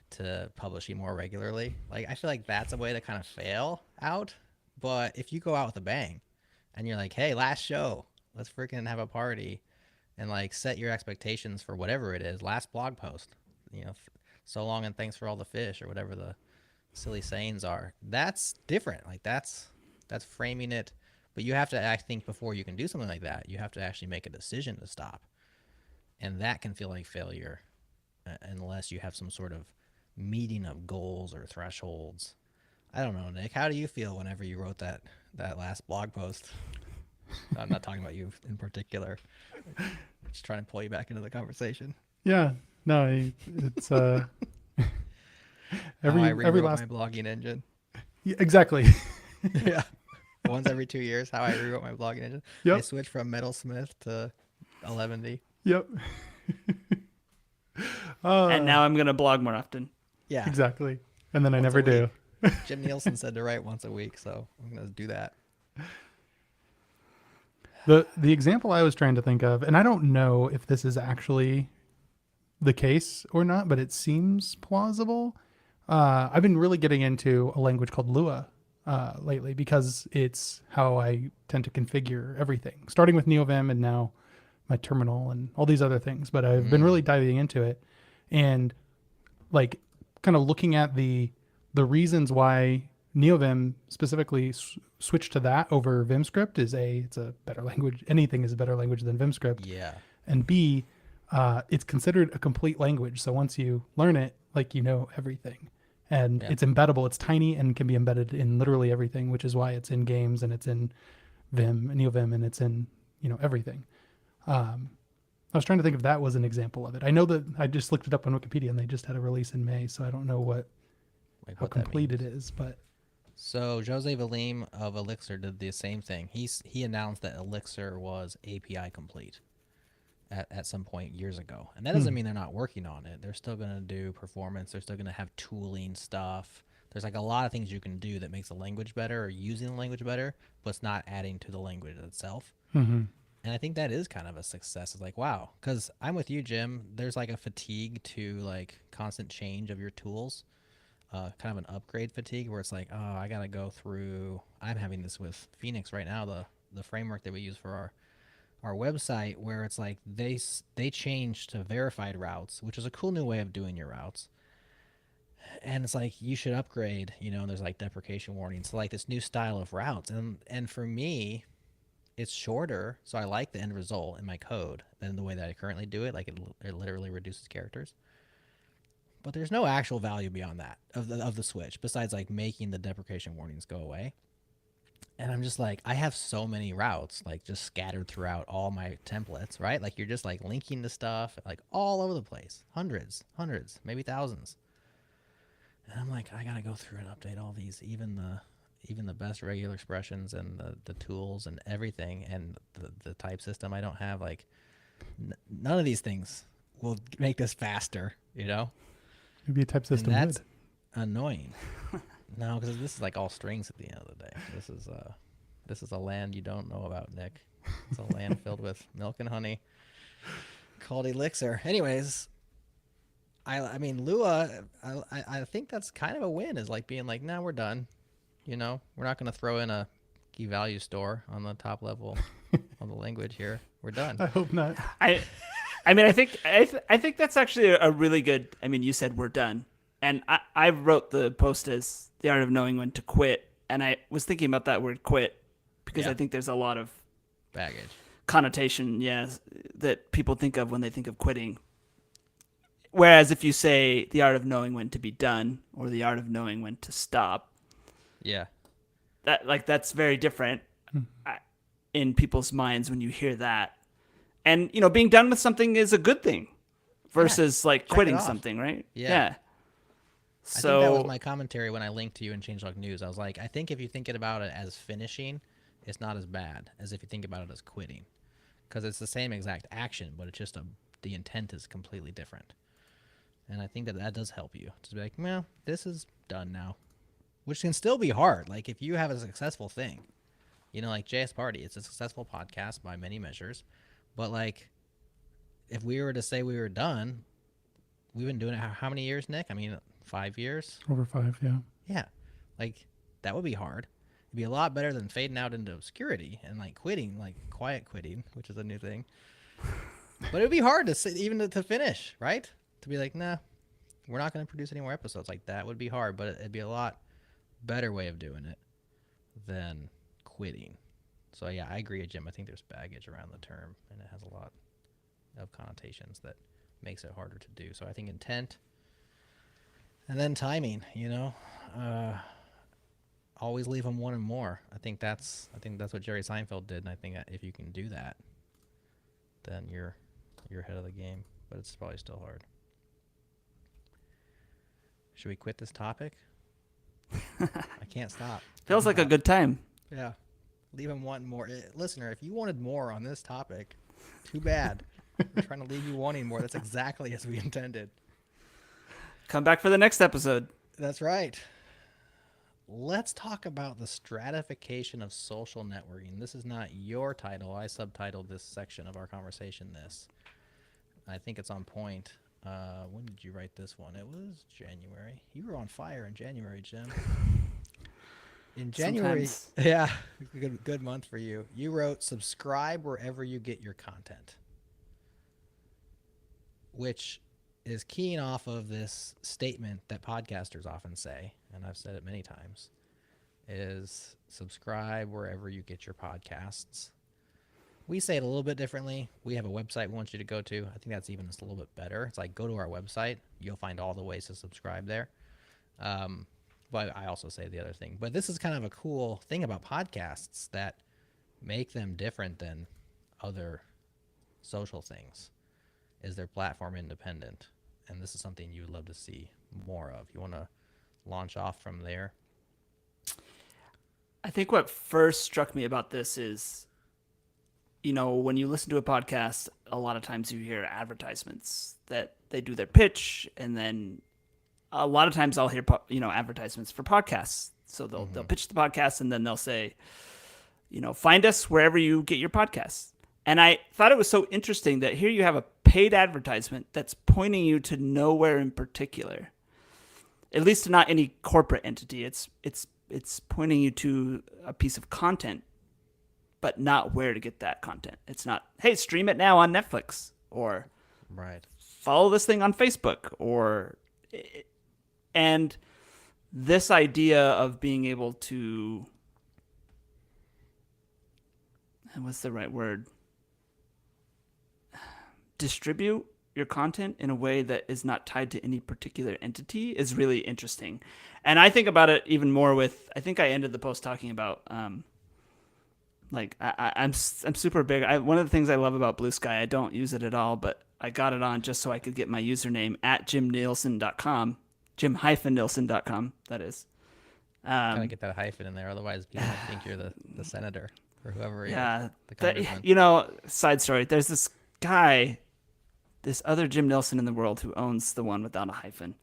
A: to publishing more regularly. Like, I feel like that's a way to kind of fail out. But if you go out with a bang and you're like, hey, last show, let's freaking have a party, and like set your expectations for whatever it is, last blog post, so long and thanks for all the fish, or whatever the silly sayings are, that's different. Like, that's framing it. But you have to, I think, before you can do something like that, you have to actually make a decision to stop. And that can feel like failure unless you have some sort of meeting of goals or thresholds. I don't know, Nick. How do you feel whenever you wrote that last blog post? I'm not talking about you in particular. Just trying to pull you back into the conversation.
C: Yeah. No, it's
A: every
C: last
A: my blogging engine.
C: Yeah, exactly.
A: Yeah. Once every 2 years, how I rewrote my blogging engine.
C: Yep.
A: I switched from Metalsmith to 11D.
C: Yep.
B: And now I'm gonna blog more often.
A: Yeah.
C: Exactly. And then I
A: Once
C: never
A: a
C: do.
A: week. Jim Nielsen said to write once a week, so I'm gonna do that.
C: The example I was trying to think of, and I don't know if this is actually the case or not, but it seems plausible. I've been really getting into a language called Lua lately because it's how I tend to configure everything, starting with NeoVim and now my terminal and all these other things. But I've been really diving into it and like kind of looking at the reasons why NeoVim specifically switched to that over VimScript is it's a better language. Anything is a better language than VimScript.
A: Yeah.
C: And B, it's considered a complete language. So once you learn it, like you know everything. And it's embeddable. It's tiny and can be embedded in literally everything, which is why it's in games and it's in Vim, NeoVim, and it's in, everything. I was trying to think if that was an example of it. I know that I just looked it up on Wikipedia and they just had a release in May, so I don't know how complete it is, but
A: so Jose Valim of Elixir did the same thing. He announced that Elixir was API complete at some point years ago. And that doesn't mean they're not working on it. They're still going to do performance. They're still going to have tooling stuff. There's like a lot of things you can do that makes the language better or using the language better, but it's not adding to the language itself. And I think that is kind of a success. It's like, wow, because I'm with you, Jim. There's like a fatigue to like constant change of your tools, kind of an upgrade fatigue where it's like, oh, I got to go through. I'm having this with Phoenix right now, the framework that we use for our website, where it's like they changed to verified routes, which is a cool new way of doing your routes. And it's like you should upgrade, and there's like deprecation warnings, so like this new style of routes. And for me, it's shorter, so I like the end result in my code than the way that I currently do it. Like it literally reduces characters. But there's no actual value beyond that of the switch, besides like making the deprecation warnings go away. And I'm just like, I have so many routes like just scattered throughout all my templates, right? Like you're just like linking to stuff like all over the place, hundreds, maybe thousands. And I'm like, I gotta go through and update all these, even the best regular expressions and the tools and everything, and the type system I don't have. Like none of these things will make this faster,
C: maybe a type system
A: and that's
C: would.
A: annoying. No, because this is like all strings at the end of the day. This is a land you don't know about, Nick. It's a land filled with milk and honey called Elixir. Anyways, I mean, Lua, I think that's kind of a win, is like being like, nah, we're done. We're not going to throw in a key value store on the top level of the language here. We're done.
C: I hope not.
B: I mean, I think that's actually a really good. I mean, you said we're done, and I wrote the post as the art of knowing when to quit, and I was thinking about that word quit because I think there's a lot of
A: baggage
B: connotation, that people think of when they think of quitting. Whereas if you say the art of knowing when to be done or the art of knowing when to stop, that's very different in people's minds when you hear that. And being done with something is a good thing versus like quitting something, right?
A: Yeah.
B: So
A: I think that was my commentary when I linked to you in Changelog News. I was like, I think if you think about it as finishing, it's not as bad as if you think about it as quitting, because it's the same exact action, but it's just the intent is completely different. And I think that does help you to be like, well, this is done now, which can still be hard. Like if you have a successful thing, like JS Party, it's a successful podcast by many measures, but like if we were to say we were done, we've been doing it how many years, Nick? I mean, 5 years?
C: Over 5, yeah.
A: Yeah. Like that would be hard. It'd be a lot better than fading out into obscurity and like quitting, like quiet quitting, which is a new thing. But it would be hard to sit, even to finish, right? To be like, nah, we're not going to produce any more episodes. Like that would be hard, but it'd be a lot better way of doing it than quitting. So yeah, I agree with Jim. I think there's baggage around the term, and it has a lot of connotations that makes it harder to do. So I think intent, And then timing, always leave them wanting more. I think that's what Jerry Seinfeld did, and I think that if you can do that, then you're ahead of the game. But it's probably still hard. Should we quit this topic? I can't stop.
B: Feels like a good time.
A: Yeah. Leave them wanting more. Listener, if you wanted more on this topic, too bad. We're trying to leave you wanting more. That's exactly as we intended.
B: Come back for the next episode.
A: That's right. Let's talk about the stratification of social networking. This is not your title. I subtitled this section of our conversation this. I think it's on point. When did you write this one? It was January. You were on fire in January, Jim. In January,
B: Sometimes.
A: Yeah, good month for you. You wrote, subscribe wherever you get your content, which is keying off of this statement that podcasters often say, and I've said it many times, is subscribe wherever you get your podcasts. We say it a little bit differently. We have a website we want you to go to. I think that's even just a little bit better. It's like, go to our website. You'll find all the ways to subscribe there. But I also say the other thing. But this is kind of a cool thing about podcasts that make them different than other social things, is they're platform independent. And this is something you would love to see more of. You want to launch off from there?
B: I think what first struck me about this is, when you listen to a podcast, a lot of times you hear advertisements that they do their pitch, and then a lot of times I'll hear, advertisements for podcasts. So they'll pitch the podcast, and then they'll say, find us wherever you get your podcasts. And I thought it was so interesting that here you have a paid advertisement that's pointing you to nowhere in particular, at least to not any corporate entity. It's pointing you to a piece of content, but not where to get that content. It's not, hey, stream it now on Netflix, or
A: right,
B: follow this thing on Facebook, and this idea of being able to, what's the right word? Distribute your content in a way that is not tied to any particular entity is really interesting. And I think about it even more with, I think I ended the post talking about, I'm super big. One of the things I love about Blue Sky, I don't use it at all, but I got it on just so I could get my username at jimnielsen.com, jim-nielsen.com, that is.
A: Gotta get that hyphen in there, otherwise people might think you're the senator or whoever.
B: Yeah,
A: the congressman.
B: Side story. There's this guy, this other Jim Nielsen in the world who owns the one without a hyphen,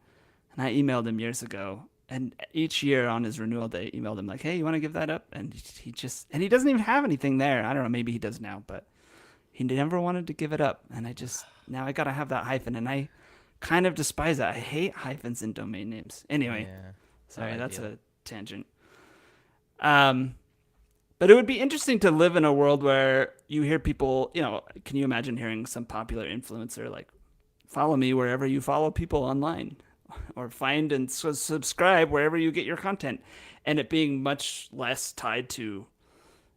B: and I emailed him years ago. And each year on his renewal day, emailed him like, "Hey, you want to give that up?" And he doesn't even have anything there. I don't know, maybe he does now, but he never wanted to give it up. And now I gotta have that hyphen, and I kind of despise it. I hate hyphens in domain names. Anyway, sorry, that's a tangent. But it would be interesting to live in a world where you hear people, can you imagine hearing some popular influencer like, follow me wherever you follow people online, or find and subscribe wherever you get your content, and it being much less tied to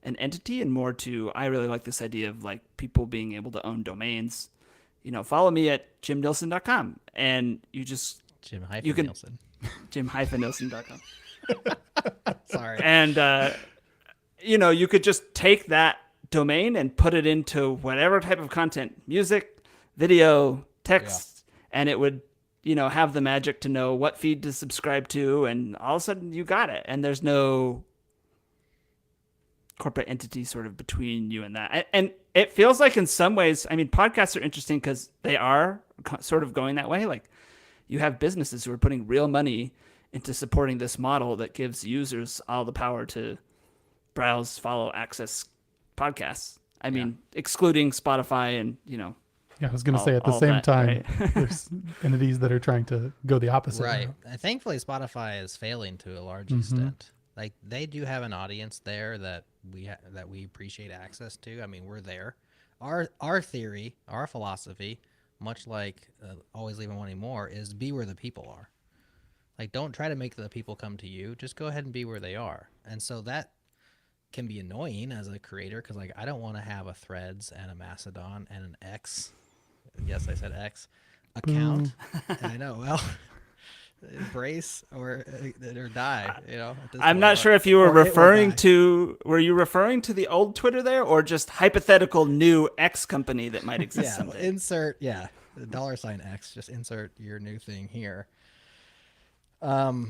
B: an entity and more to, I really like this idea of like people being able to own domains. Follow me at jimnielsen.com, and you just
A: Jim-Nielsen.
B: jim-nielsen.com.
A: Sorry.
B: And you could just take that domain and put it into whatever type of content, music, video, text, and it would have the magic to know what feed to subscribe to, and all of a sudden you got it. And there's no corporate entity sort of between you and that. And it feels like in some ways, podcasts are interesting because they are sort of going that way. Like, you have businesses who are putting real money into supporting this model that gives users all the power to browse, follow, access podcasts. Excluding Spotify and,
C: Yeah, I was going to say at the same time, right? There's entities that are trying to go the opposite.
A: Right. Thankfully, Spotify is failing to a large extent. Like, they do have an audience there that we appreciate access to. We're there. Our theory, our philosophy, much like always leaving wanting more, is be where the people are. Like, don't try to make the people come to you. Just go ahead and be where they are. And so that can be annoying as a creator, because I don't want to have a Threads and a Mastodon and an X. Yes, I said X account. I know. Well, embrace or die. At this
B: I'm
A: point,
B: not sure if you were
A: or it will
B: referring
A: die.
B: to. Were you referring to the old Twitter there, or just hypothetical new X company that might exist
A: Yeah,
B: someday?
A: insert $X. Just insert your new thing here. But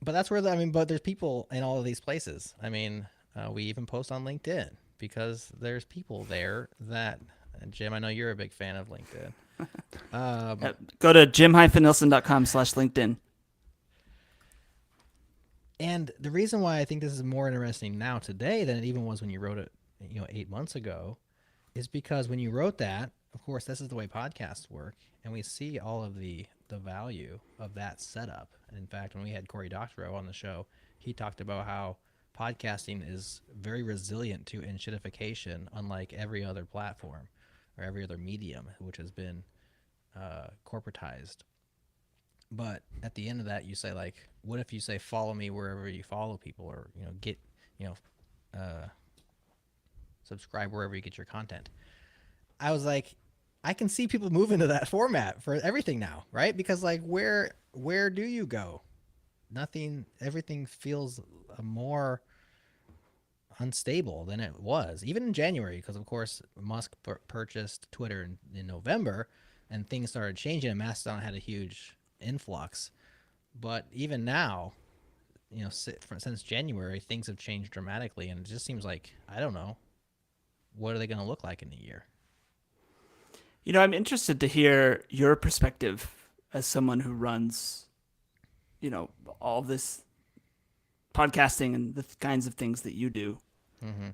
A: that's where but there's people in all of these places. We even post on LinkedIn because there's people there that. Jim, I know you're a big fan of LinkedIn.
B: Go to jim-nielsen.com/LinkedIn.
A: And the reason why I think this is more interesting now today than it even was when you wrote it, 8 months ago, is because when you wrote that, of course, this is the way podcasts work, and we see all of the value of that setup. And in fact, when we had Corey Doctorow on the show, he talked about how podcasting is very resilient to enshittification, unlike every other platform or every other medium, which has been corporatized. But at the end of that, you say, like, what if you say follow me wherever you follow people, or get subscribe wherever you get your content. I was like, I can see people move into that format for everything now, right? Because like, where do you go? Nothing. Everything feels more unstable than it was, even in January, because of course Musk purchased Twitter in November, and things started changing, and Mastodon had a huge influx. But even now, since January, things have changed dramatically, and it just seems like, I don't know, what are they going to look like in a year?
B: I'm interested to hear your perspective as someone who runs, all this podcasting and the kinds of things that you do.
A: Mm-hmm.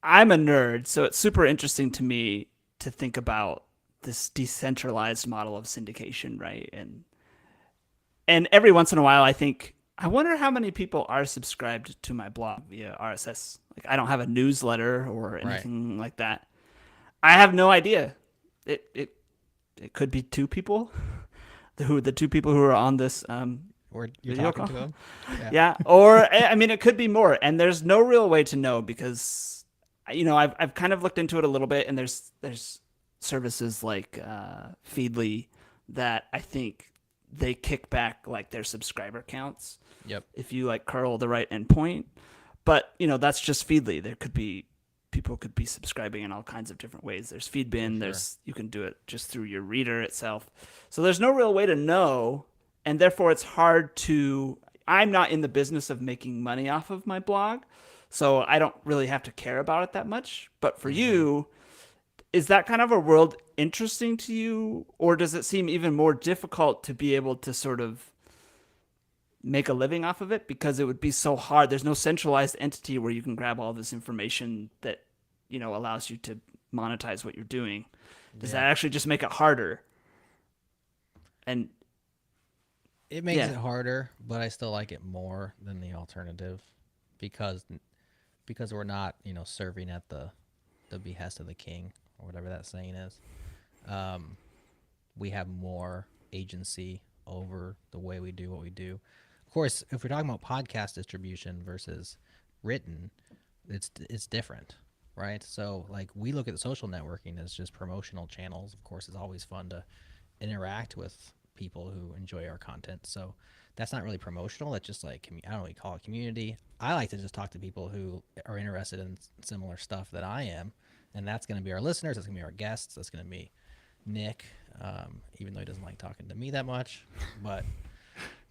B: I'm a nerd, so it's super interesting to me to think about this decentralized model of syndication, right? And every once in a while, I wonder how many people are subscribed to my blog via RSS. Like, I don't have a newsletter or anything like that. I have no idea. It could be two people, the two people who are on this
A: Or you're
B: video
A: talking
B: call.
A: to them.
B: Yeah. Or it could be more, and there's no real way to know because I've kind of looked into it a little bit, and there's services like Feedly that I think they kick back like their subscriber counts.
A: Yep.
B: If you like curl the right endpoint, but that's just Feedly. People could be subscribing in all kinds of different ways. There's Feedbin.
A: For sure.
B: You can do it just through your reader itself. So there's no real way to know, and therefore it's hard to. I'm not in the business of making money off of my blog, so I don't really have to care about it that much. But for you, is that kind of a world interesting to you, or does it seem even more difficult to be able to sort of make a living off of it because it would be so hard? There's no centralized entity where you can grab all this information that allows you to monetize what you're doing. Does that actually just make it harder? And
A: it makes it harder, but I still like it more than the alternative because we're not serving at the behest of the king, or whatever that saying is. We have more agency over the way we do what we do. Of course, if we're talking about podcast distribution versus written, it's different, right? So like, we look at the social networking as just promotional channels. Of course, it's always fun to interact with people who enjoy our content. So that's not really promotional. That's just like, I don't really call it community. I like to just talk to people who are interested in similar stuff that I am. And that's going to be our listeners. That's going to be our guests. That's going to be Nick, even though he doesn't like talking to me that much, but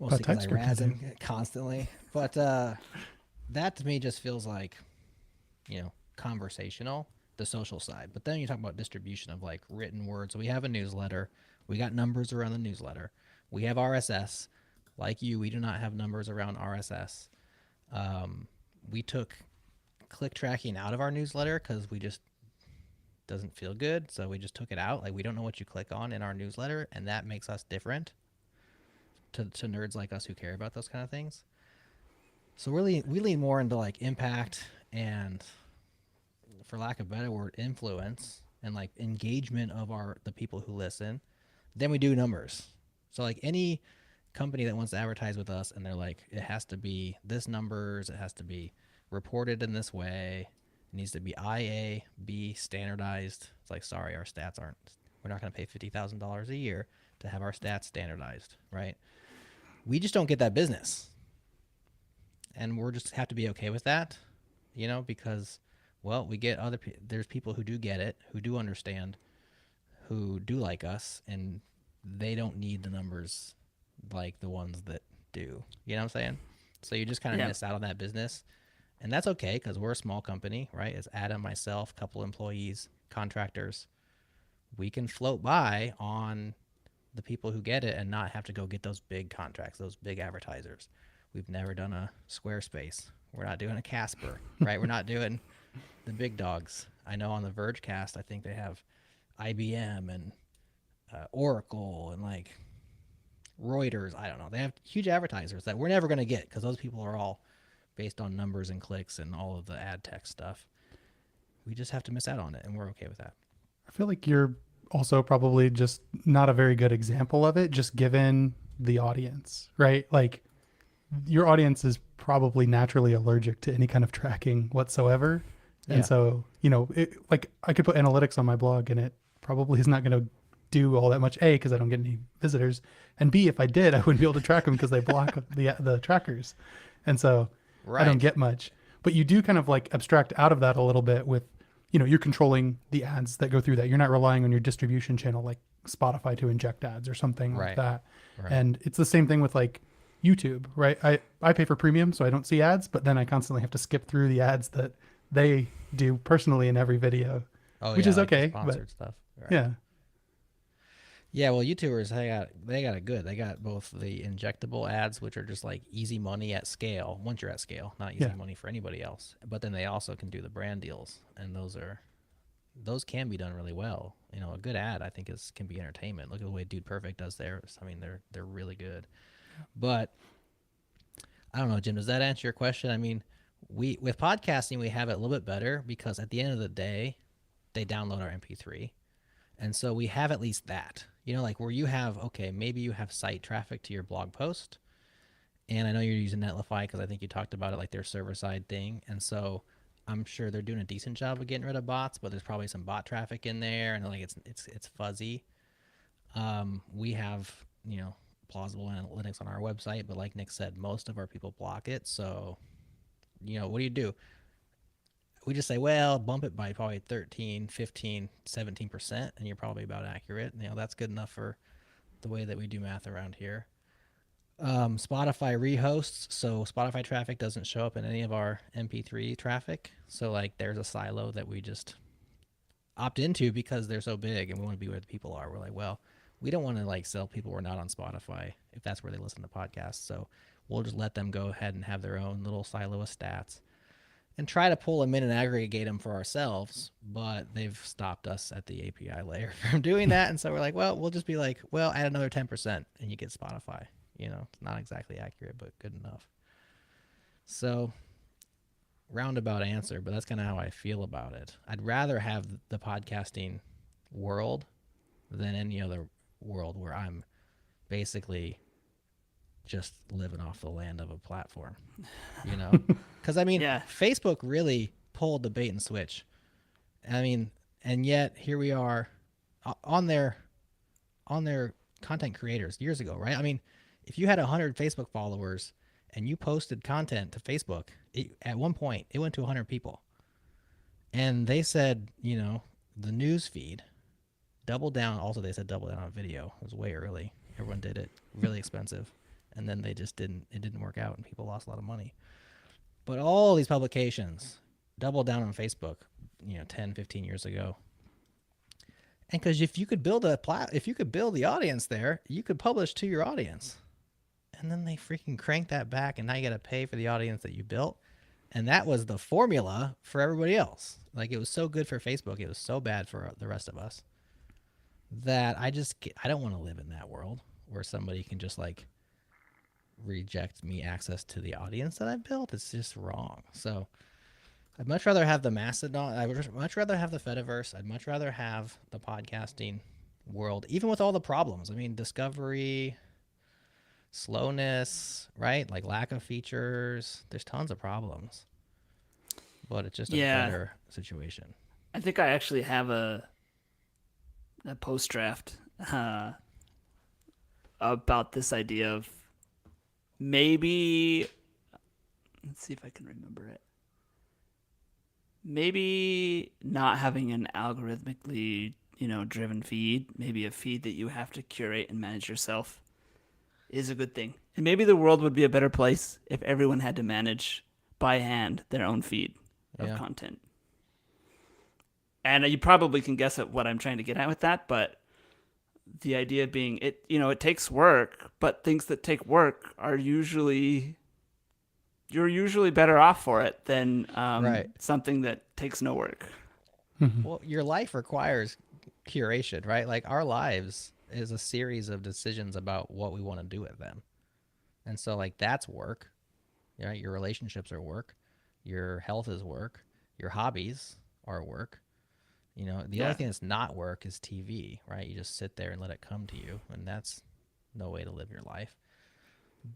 A: mostly because I razz him constantly. But that to me just feels like, conversational, the social side. But then you talk about distribution of like written words. So we have a newsletter. We got numbers around the newsletter. We have RSS. Like you, we do not have numbers around RSS. We took click tracking out of our newsletter because we just doesn't feel good. So we just took it out. Like, we don't know what you click on in our newsletter, and that makes us different to nerds like us who care about those kind of things. So really, we lean more into like impact and, for lack of a better word, influence and like engagement of the people who listen. Then we do numbers. So like, any company that wants to advertise with us, and they're like, it has to be this numbers, it has to be reported in this way, It needs to be IAB standardized. It's like, sorry, our stats aren't. We're not going to pay $50,000 a year to have our stats standardized, right? We just don't get that business, and we're just have to be okay with that, because, well, we get there's people who do get it, who do understand, who do like us, and they don't need the numbers like the ones that do. You know what I'm saying? So you just kind of miss out on that business. And that's okay because we're a small company, right? It's Adam, myself, couple employees, contractors. We can float by on the people who get it and not have to go get those big contracts, those big advertisers. We've never done a Squarespace. We're not doing a Casper, right? We're not doing the big dogs. I know on the Vergecast, I think they have IBM and Oracle and like Reuters. I don't know. They have huge advertisers that we're never going to get because those people are all based on numbers and clicks and all of the ad tech stuff. We just have to miss out on it, and we're okay with that.
C: I feel like you're also probably just not a very good example of it, just given the audience, right? Like your audience is probably naturally allergic to any kind of tracking whatsoever. Yeah. And so, like I could put analytics on my blog and it probably is not going to do all that much, A, because I don't get any visitors, and B, if I did, I wouldn't be able to track them because they block the trackers. And so I don't get much. But you do kind of like abstract out of that a little bit with, you're controlling the ads that go through that. You're not relying on your distribution channel like Spotify to inject ads or something like that. Right. And it's the same thing with like YouTube, right? I pay for premium, so I don't see ads, but then I constantly have to skip through the ads that they do personally in every video, which is like okay.
A: Sponsored stuff. Right.
C: Yeah.
A: Yeah, well, YouTubers, they got it good. They got both the injectable ads, which are just like easy money at scale. Once you're at scale, not easy money for anybody else. But then they also can do the brand deals, and those can be done really well. A good ad I think can be entertainment. Look at the way Dude Perfect does theirs. I mean, they're really good. But I don't know, Jim. Does that answer your question? I mean, with podcasting we have it a little bit better because at the end of the day, they download our MP3, and so we have at least that. Like where you have, maybe you have site traffic to your blog post. And I know you're using Netlify because I think you talked about it like their server side thing. And so I'm sure they're doing a decent job of getting rid of bots, but there's probably some bot traffic in there and like it's fuzzy. We have, plausible analytics on our website, but like Nick said, most of our people block it. So, what do? We just say, well, bump it by probably 13, 15, 17%, and you're probably about accurate. That's good enough for the way that we do math around here. Spotify rehosts, so Spotify traffic doesn't show up in any of our MP3 traffic. So like there's a silo that we just opt into because they're so big and we want to be where the people are. We're like, well, we don't want to like sell people who are not on Spotify if that's where they listen to podcasts. So we'll just let them go ahead and have their own little silo of stats and try to pull them in and aggregate them for ourselves, but they've stopped us at the API layer from doing that. And so we're like, well, we'll just be like, well, add another 10% and you get Spotify. It's not exactly accurate, but good enough. So roundabout answer, but that's kind of how I feel about it. I'd rather have the podcasting world than any other world where I'm basically just living off the land of a platform, because I mean, Facebook really pulled the bait and switch. I mean, and yet here we are on their content creators years ago, right? I mean, if you had 100 Facebook followers and you posted content to Facebook, at one point it went to 100 people, and they said, the news feed double down. Also, they said double down on video. It was way early. Everyone did it, really expensive. And then it didn't work out and people lost a lot of money. But all these publications doubled down on Facebook, 10, 15 years ago. And because if you could build the audience there, you could publish to your audience. And then they freaking cranked that back and now you got to pay for the audience that you built. And that was the formula for everybody else. Like it was so good for Facebook. It was so bad for the rest of us that I don't want to live in that world where somebody can just like reject me access to the audience that I built. It's just wrong. So I'd much rather have the Mastodon. I would much rather have the Fediverse. I'd much rather have the podcasting world, even with all the problems. I mean, discovery, slowness, right? Like lack of features. There's tons of problems. but it's just a better situation.
B: I think I actually have a post draft about this idea of maybe, let's see if I can remember it. Maybe not having an algorithmically, driven feed, maybe a feed that you have to curate and manage yourself, is a good thing. And maybe the world would be a better place if everyone had to manage by hand their own feed of content. And you probably can guess at what I'm trying to get at with that, but the idea being it takes work, but things that take work are you're usually better off for it than something that takes no work.
A: Well, your life requires curation, right? Like our lives is a series of decisions about what we want to do with them. And so like that's work. Right? Your relationships are work. Your health is work. Your hobbies are work. The only thing that's not work is TV, right? You just sit there and let it come to you, and that's no way to live your life.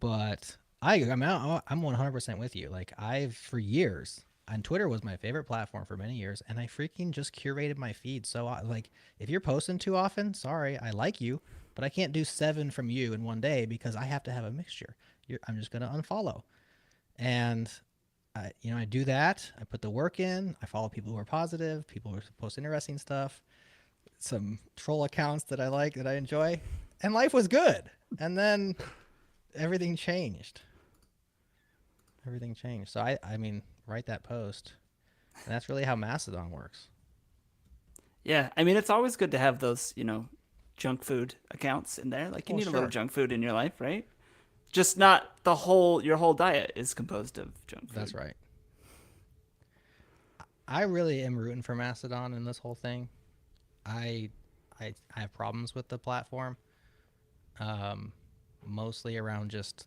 A: But I'm 100% with you. Like for years, and Twitter was my favorite platform for many years, and I freaking just curated my feed. So like, if you're posting too often, sorry, I like you, but I can't do 7 from you in one day because I have to have a mixture. I'm just gonna unfollow, and I do that. I put the work in. I follow people who are positive, people who post interesting stuff, some troll accounts that I like, that I enjoy, and life was good. And then everything changed. So I mean, write that post. And that's really how Mastodon works.
B: Yeah. I mean, it's always good to have those, junk food accounts in there. Like you need a little junk food in your life, right? Just not your whole diet is composed of junk food.
A: That's right. I really am rooting for Mastodon in this whole thing. I have problems with the platform. Mostly around just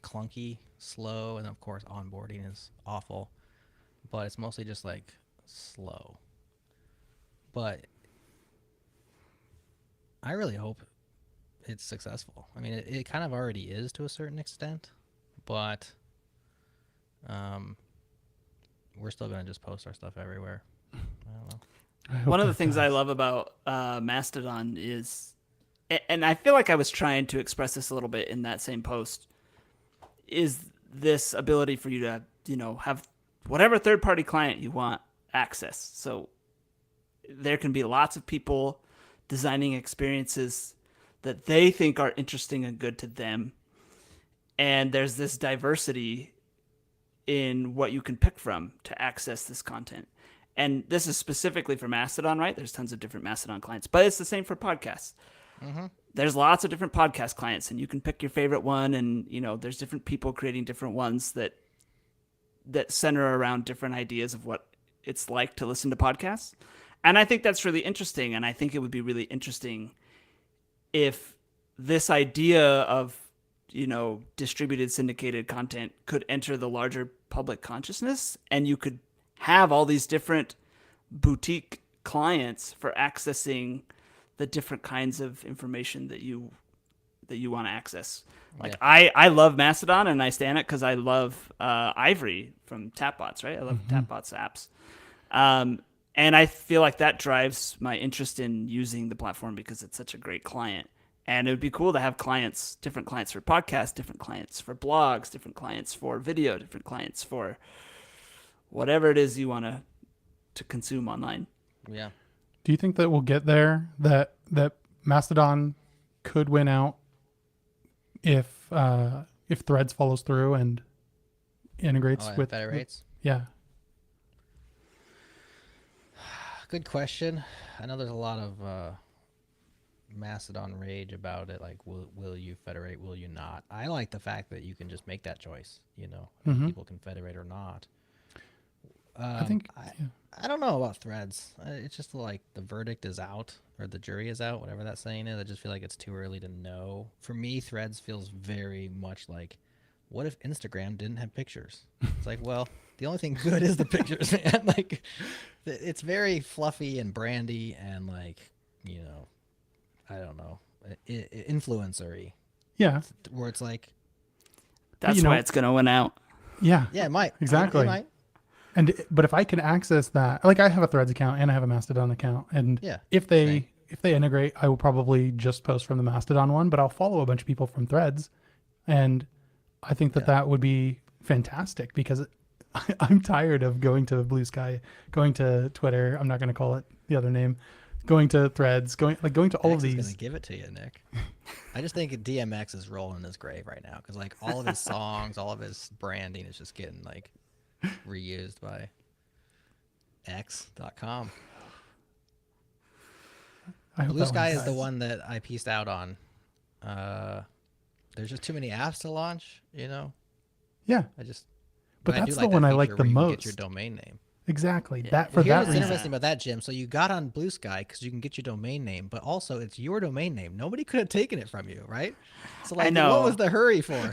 A: clunky, slow, and of course onboarding is awful. But it's mostly just like slow. But I really hope it's successful. I mean, it kind of already is to a certain extent, but we're still going to just post our stuff everywhere. I don't know.
B: One of the things I love about Mastodon is, and I feel like I was trying to express this a little bit in that same post, is this ability for you to, have whatever third-party client you want access. So there can be lots of people designing experiences that they think are interesting and good to them. And there's this diversity in what you can pick from to access this content. And this is specifically for Mastodon, right? There's tons of different Mastodon clients, but it's the same for podcasts. Mm-hmm. There's lots of different podcast clients, and you can pick your favorite one. And, there's different people creating different ones that center around different ideas of what it's like to listen to podcasts. And I think that's really interesting. And I think it would be really interesting if this idea of, distributed syndicated content could enter the larger public consciousness, and you could have all these different boutique clients for accessing the different kinds of information that you want to access. Like I love Mastodon, and I stand it because I love Ivory from Tapbots, right? I love Tapbots apps. And I feel like that drives my interest in using the platform because it's such a great client. And it would be cool to have clients, different clients for podcasts, different clients for blogs, different clients for video, different clients for whatever it is you want to consume online.
A: Yeah.
C: Do you think that we'll get there, that Mastodon could win out if Threads follows through and integrates with
A: federates?
C: Yeah.
A: Good question. I know there's a lot of Mastodon rage about it. Like, will you federate? Will you not? I like the fact that you can just make that choice. People can federate or not. I don't know about Threads. It's just like the verdict is out, or the jury is out, whatever that saying is. I just feel like it's too early to know. For me, Threads feels very much like, what if Instagram didn't have pictures? It's like, well, the only thing good is the pictures, man. Like, it's very fluffy and brandy and like, I don't know, influencer-y.
C: Yeah.
A: Where it's like,
B: that's why it's going to win out.
C: Yeah.
A: Yeah, it might.
C: Exactly.
A: It might.
C: But if I can access that, like I have a Threads account and I have a Mastodon account, and
A: Yeah.
C: if they integrate, I will probably just post from the Mastodon one, but I'll follow a bunch of people from Threads, and I think that would be fantastic because I'm tired of going to Blue Sky, going to Twitter. I'm not going to call it the other name. Going to Threads, going to all of these.
A: Going to give it to you, Nick. I just think DMX is rolling in his grave right now because like all of his songs, all of his branding is just getting like reused by X.com. Blue Sky is the one that I pieced out on. There's just too many apps to launch, you know.
C: Yeah, but that's the one I like the most.
A: Get your domain name.
C: Exactly.
A: Yeah. Here's what's interesting about that, Jim. So you got on Blue Sky because you can get your domain name, but also it's your domain name. Nobody could have taken it from you, right? So like, what was the hurry for?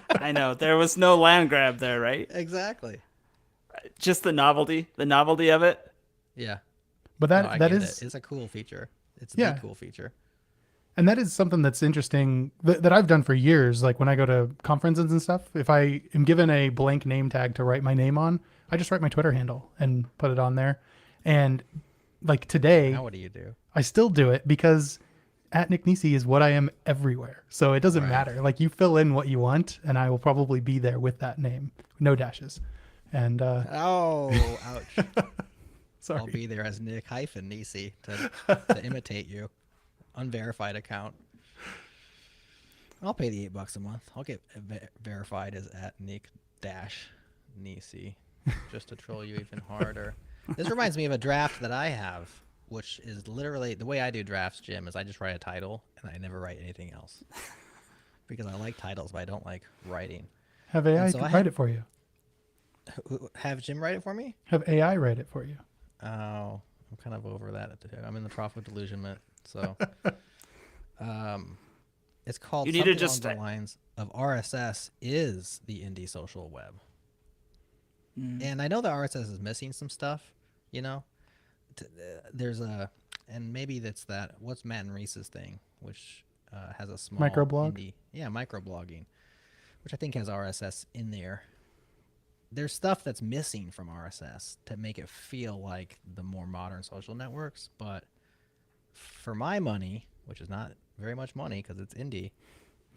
B: I know there was no land grab there, right?
A: Exactly.
B: Just the novelty of it.
A: Yeah.
C: But it's
A: a cool feature. It's a cool feature.
C: And that is something that's interesting that I've done for years. Like when I go to conferences and stuff, if I am given a blank name tag to write my name on, I just write my Twitter handle and put it on there. And like today,
A: now what do you do?
C: I still do it because at Nick Nisi is what I am everywhere. So it doesn't matter. Like you fill in what you want and I will probably be there with that name. No dashes. And
A: oh, ouch.
C: Sorry.
A: I'll be there as Nick-Nisi to imitate you. Unverified account. I'll pay the $8 a month. I'll get verified as at Nick-Nisi just to troll you even harder. This reminds me of a draft that I have, which is literally the way I do drafts, Jim, is I just write a title and I never write anything else because I like titles, but I don't like writing.
C: Have AI write it for you.
A: Have Jim write it for me?
C: Have AI write it for you.
A: Oh, I'm kind of over that. I'm in the profit delusionment. So, it's called something along the lines of RSS is the indie social web. And I know the RSS is missing some stuff, you know. There's and maybe that's what's Matt and Reese's thing, which has a small
C: microblog.
A: Microblogging, which I think has RSS in there. There's stuff that's missing from RSS to make it feel like the more modern social networks, but for my money, which is not very much money because it's indie,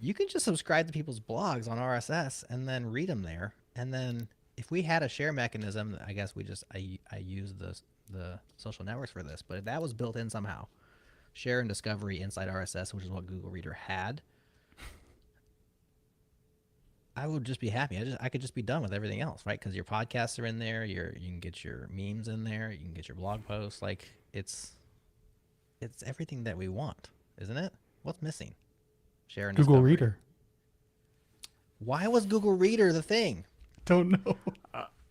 A: you can just subscribe to people's blogs on RSS and then read them there. And then if we had a share mechanism, I guess I use the social networks for this, but if that was built in somehow, share and discovery inside RSS, which is what Google Reader had, I would just be happy. I could just be done with everything else, right? Because your podcasts are in there. You can get your memes in there. You can get your blog posts. Like it's everything that we want, isn't it? What's missing? Share and
C: Google
A: discovery.
C: Reader.
A: Why was Google Reader the thing?
C: Don't know.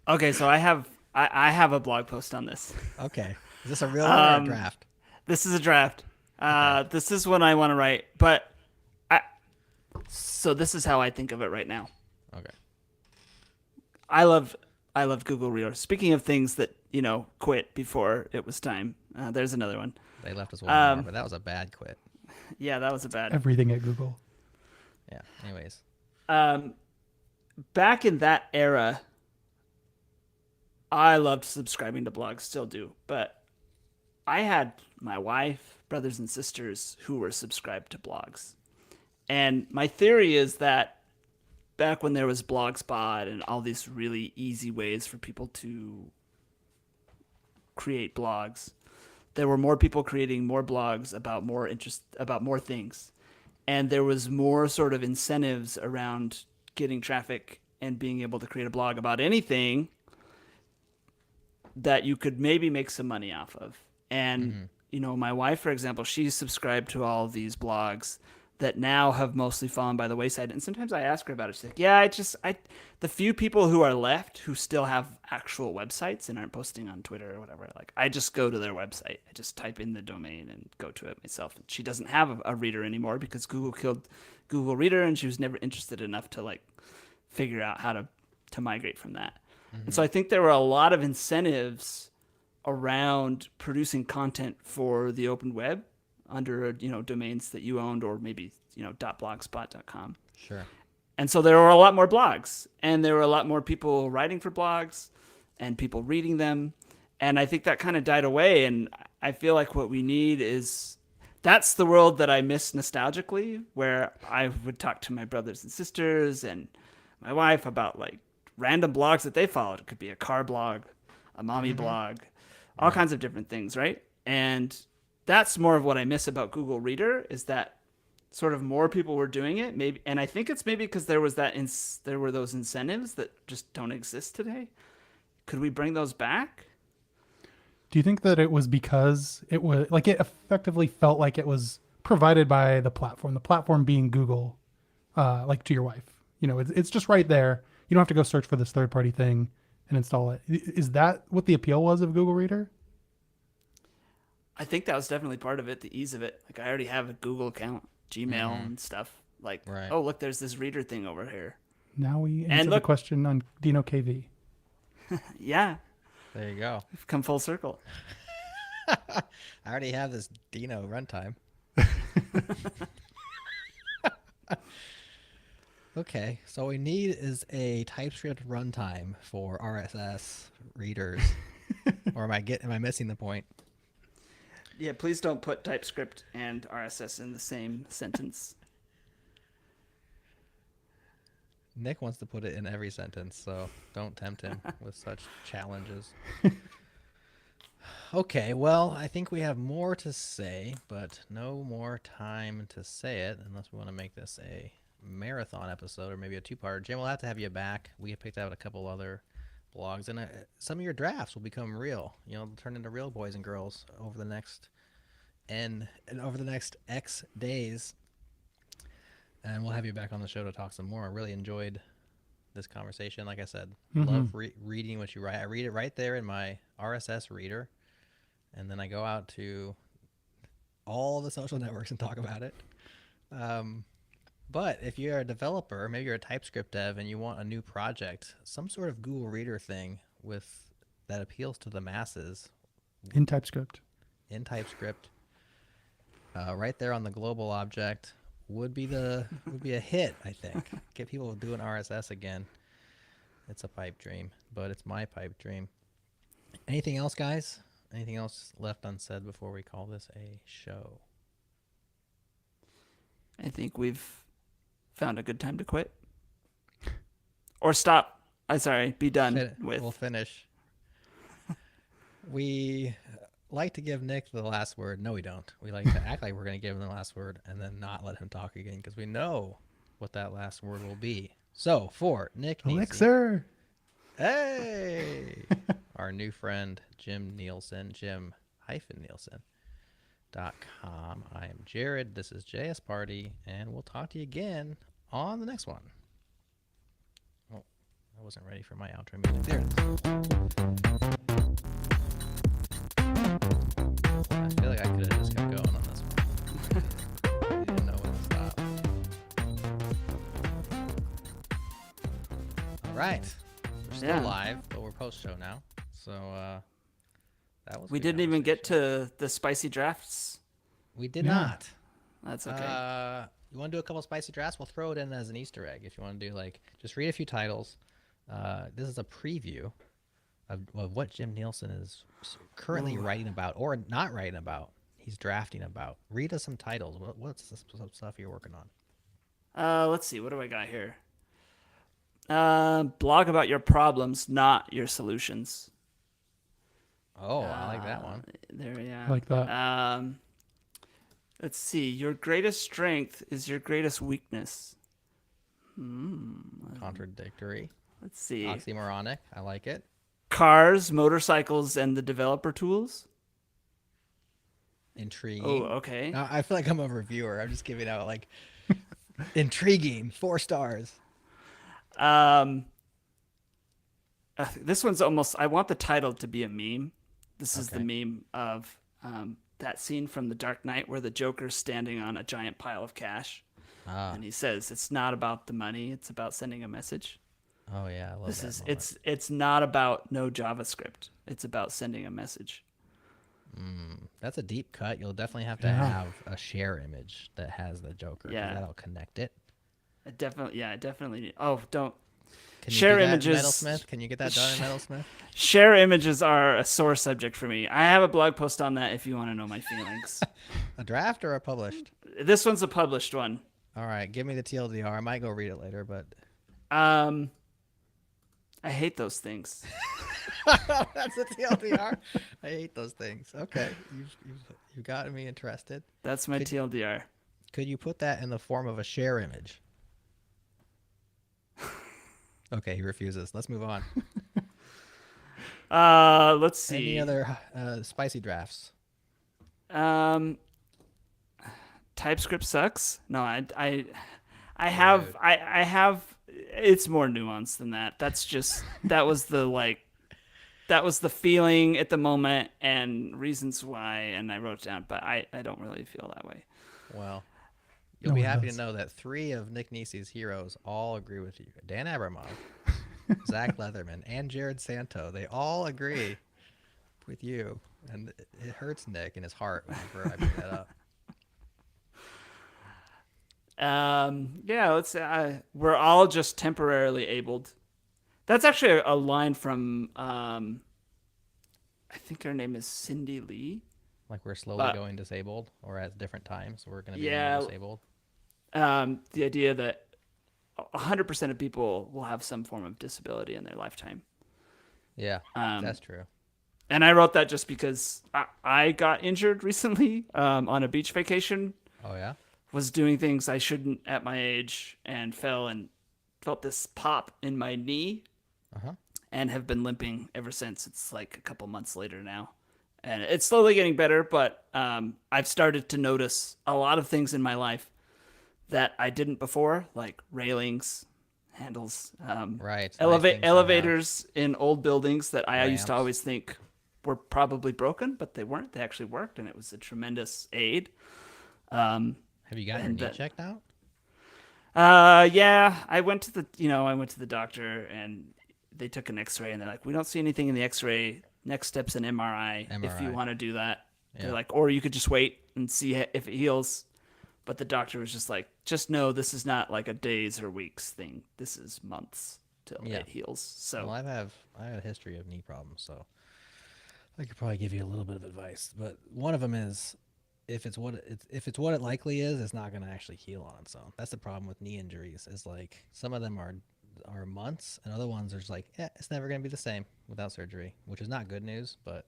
B: Okay, so I have a blog post on this.
A: Okay, is this a real one or a draft?
B: This is a draft. This is what I want to write, but so this is how I think of it right now.
A: Okay.
B: I love Google Reader. Speaking of things that quit before it was time, there's another one.
A: They left us one more, but that was a bad quit.
B: Yeah, that was a bad.
C: Everything at Google.
A: Yeah. Anyways.
B: Back in that era, I loved subscribing to blogs, still do, but I had my wife, brothers and sisters who were subscribed to blogs. And my theory is that back when there was Blogspot and all these really easy ways for people to create blogs, there were more people creating more blogs about more things. And there was more sort of incentives around getting traffic and being able to create a blog about anything that you could maybe make some money off of. And, my wife, for example, she's subscribed to all of these blogs that now have mostly fallen by the wayside. And sometimes I ask her about it. She's like, yeah, the few people who are left who still have actual websites and aren't posting on Twitter or whatever, like I just go to their website. I just type in the domain and go to it myself. And she doesn't have a reader anymore because Google killed Google Reader, and she was never interested enough to figure out how to migrate from that. And so I think there were a lot of incentives around producing content for the open web under domains that you owned, or maybe .blogspot.com.
A: Sure.
B: And so there were a lot more blogs, and there were a lot more people writing for blogs, and people reading them. And I think that kind of died away. And I feel like what we need is that's the world that I miss nostalgically, where I would talk to my brothers and sisters and my wife about like random blogs that they followed. It could be a car blog, a mommy blog, all kinds of different things, right? And that's more of what I miss about Google Reader, is that sort of more people were doing it. Maybe, and I think it's maybe because there was there were those incentives that just don't exist today. Could we bring those back?
C: Do you think that it was because it was like it effectively felt like it was provided by the platform being Google, like to your wife? You know, it's just right there. You don't have to go search for this third party thing and install it. Is that what the appeal was of Google Reader?
B: I think that was definitely part of it, the ease of it. Like I already have a Google account, Gmail and stuff. Like, oh, look, there's this reader thing over here.
C: Now we answer the question on Dino KV.
B: Yeah.
A: There you go.
B: We've come full circle.
A: I already have this Dino runtime. Okay, so what we need is a TypeScript runtime for RSS readers. Or am I missing the point?
B: Yeah, please don't put TypeScript and RSS in the same sentence.
A: Nick wants to put it in every sentence, so don't tempt him with such challenges. Okay, well, I think we have more to say, but no more time to say it unless we want to make this a marathon episode or maybe a two-parter. Jim, we'll have to have you back. We have picked out a couple other blogs, and some of your drafts will become real. You know, turn into real boys and girls over the next over the next X days. And we'll have you back on the show to talk some more. I really enjoyed this conversation. Like I said, love reading what you write. I read it right there in my RSS reader, and then I go out to all the social networks and talk about it. But if you're a developer, maybe you're a TypeScript dev and you want a new project, some sort of Google Reader thing that appeals to the masses.
C: In TypeScript.
A: Right there on the global object would be a hit, I think. Get people doing RSS again. It's a pipe dream, but it's my pipe dream. Anything else, guys? Anything else left unsaid before we call this a show?
B: I think we've found a good time to quit. Or stop. Be done with.
A: We'll finish. We like to give Nick the last word. No, we don't. We like to act like we're going to give him the last word and then not let him talk again because we know what that last word will be. So, for Nick Nisi.
C: Elixir.
A: Hey! Our new friend, Jim Nielsen, Jim-Nielsen.com. I am Jerod. This is JS Party, and we'll talk to you again on the next one. Oh, I wasn't ready for my outro music. There it is. I feel like I could have just kept going on this one. I didn't know when to stop. All right. We're still live, but we're post-show now. So, that was.
B: We didn't even get to the spicy drafts.
A: We did not.
B: That's okay.
A: You want to do a couple spicy drafts? We'll throw it in as an Easter egg if you want to do just read a few titles. This is a preview of what Jim Nielsen is currently writing about or not writing about. He's drafting about. Read us some titles. What's some stuff you're working on?
B: Let's see. What do I got here? Blog about your problems, not your solutions.
A: Oh, I like that one.
C: I like that.
B: Let's see. Your greatest strength is your greatest weakness.
A: Contradictory.
B: Let's see.
A: Oxymoronic. I like it.
B: Cars, motorcycles, and the developer tools.
A: Intriguing.
B: Oh, okay.
A: I feel like I'm a reviewer. I'm just giving out intriguing 4 stars.
B: This one's almost. I want the title to be a meme. This is the meme of that scene from The Dark Knight where the Joker's standing on a giant pile of cash, and he says, "It's not about the money; it's about sending a message."
A: Oh yeah, I love that.
B: It's not about no JavaScript. It's about sending a message.
A: That's a deep cut. You'll definitely have to have a share image that has the Joker.
B: Yeah,
A: that'll connect it.
B: Definitely. Oh, don't
A: Can you
B: Share
A: do that
B: images.
A: in Metalsmith? Can you get that done in Metalsmith?
B: Share images are a sore subject for me. I have a blog post on that if you want to know my feelings.
A: A draft or a published?
B: This one's a published one.
A: All right, give me the TLDR. I might go read it later, but
B: I hate those things.
A: that's a TLDR. I hate those things. Okay, you've gotten me interested.
B: That's my TLDR.
A: Could you put that in the form of a share image? Okay, he refuses. Let's move on.
B: Let's see.
A: Any other spicy drafts?
B: TypeScript sucks. No, I have. It's more nuanced than that. That was the feeling at the moment and reasons why, and I wrote it down. But I don't really feel that way.
A: Well, you'll be happy to know that 3 of Nick Nisi's heroes all agree with you. Dan Abramov, Zach Leatherman, and Jerod Santo. They all agree with you, and it hurts Nick in his heart whenever I bring that up.
B: Yeah, let's say we're all just temporarily abled. That's actually a line from I think her name is Cindy Lee.
A: Like we're slowly going disabled, or at different times we're going to be disabled.
B: The idea that 100% of people will have some form of disability in their lifetime.
A: Yeah, that's true.
B: And I wrote that just because I got injured recently on a beach vacation.
A: Oh, yeah?
B: Was doing things I shouldn't at my age and fell and felt this pop in my knee and have been limping ever since. It's like a couple months later now. And it's slowly getting better, but I've started to notice a lot of things in my life that I didn't before, like railings, handles, elevators in old buildings that I used to always think were probably broken, but they weren't. They actually worked, and it was a tremendous aid.
A: Have you gotten your knee checked out?
B: Yeah, I went to the doctor, and they took an X-ray, and they're like, we don't see anything in the X-ray. Next step's an MRI. If you want to do that. Yeah. They're like, or you could just wait and see if it heals. But the doctor was just like, just know this is not like a days or weeks thing. This is months till it heals. So
A: well, I have a history of knee problems, so I could probably give you a little bit of advice. But one of them is if it's what it likely is, it's not going to actually heal on its own. That's the problem with knee injuries. Is like some of them are months, and other ones are just like, it's never going to be the same without surgery, which is not good news, but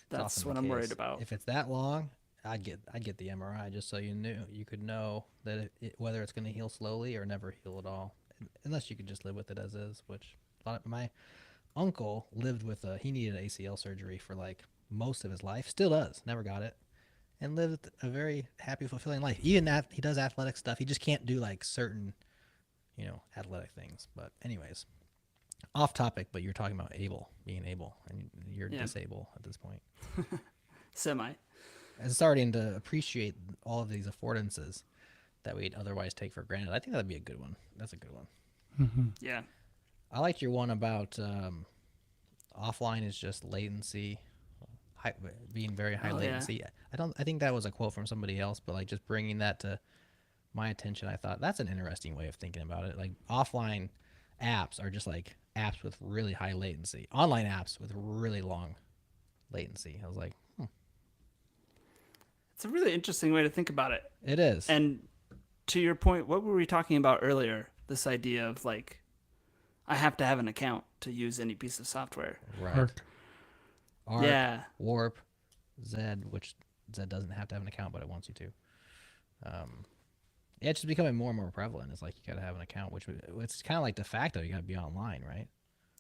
B: that's what I'm worried about.
A: If it's that long, I'd get the MRI just so you could know that whether it's going to heal slowly or never heal at all, unless you could just live with it as is. Which my uncle lived with he needed ACL surgery for like most of his life, still does, never got it, and lived a very happy, fulfilling life. Even he does athletic stuff, he just can't do like certain athletic things. But anyways, off topic, but you're talking about being able, and you're disabled at this point.
B: Semi.
A: And starting to appreciate all of these affordances that we'd otherwise take for granted. I think that'd be a good one. That's a good one.
C: Mm-hmm.
B: Yeah.
A: I liked your one about offline is just latency, being very high latency. Yeah. I think that was a quote from somebody else, but like just bringing that to my attention, I thought that's an interesting way of thinking about it. Like offline apps are just like apps with really high latency. Online apps with really long latency. I was like,
B: It's a really interesting way to think about it.
A: It is.
B: And to your point, what were we talking about earlier? This idea of like, I have to have an account to use any piece of software.
A: Right. Arc, Warp, Zed, which Zed doesn't have to have an account, but it wants you to. It's just becoming more and more prevalent. It's like you got to have an account, which it's kind of like de facto. You got to be online, right?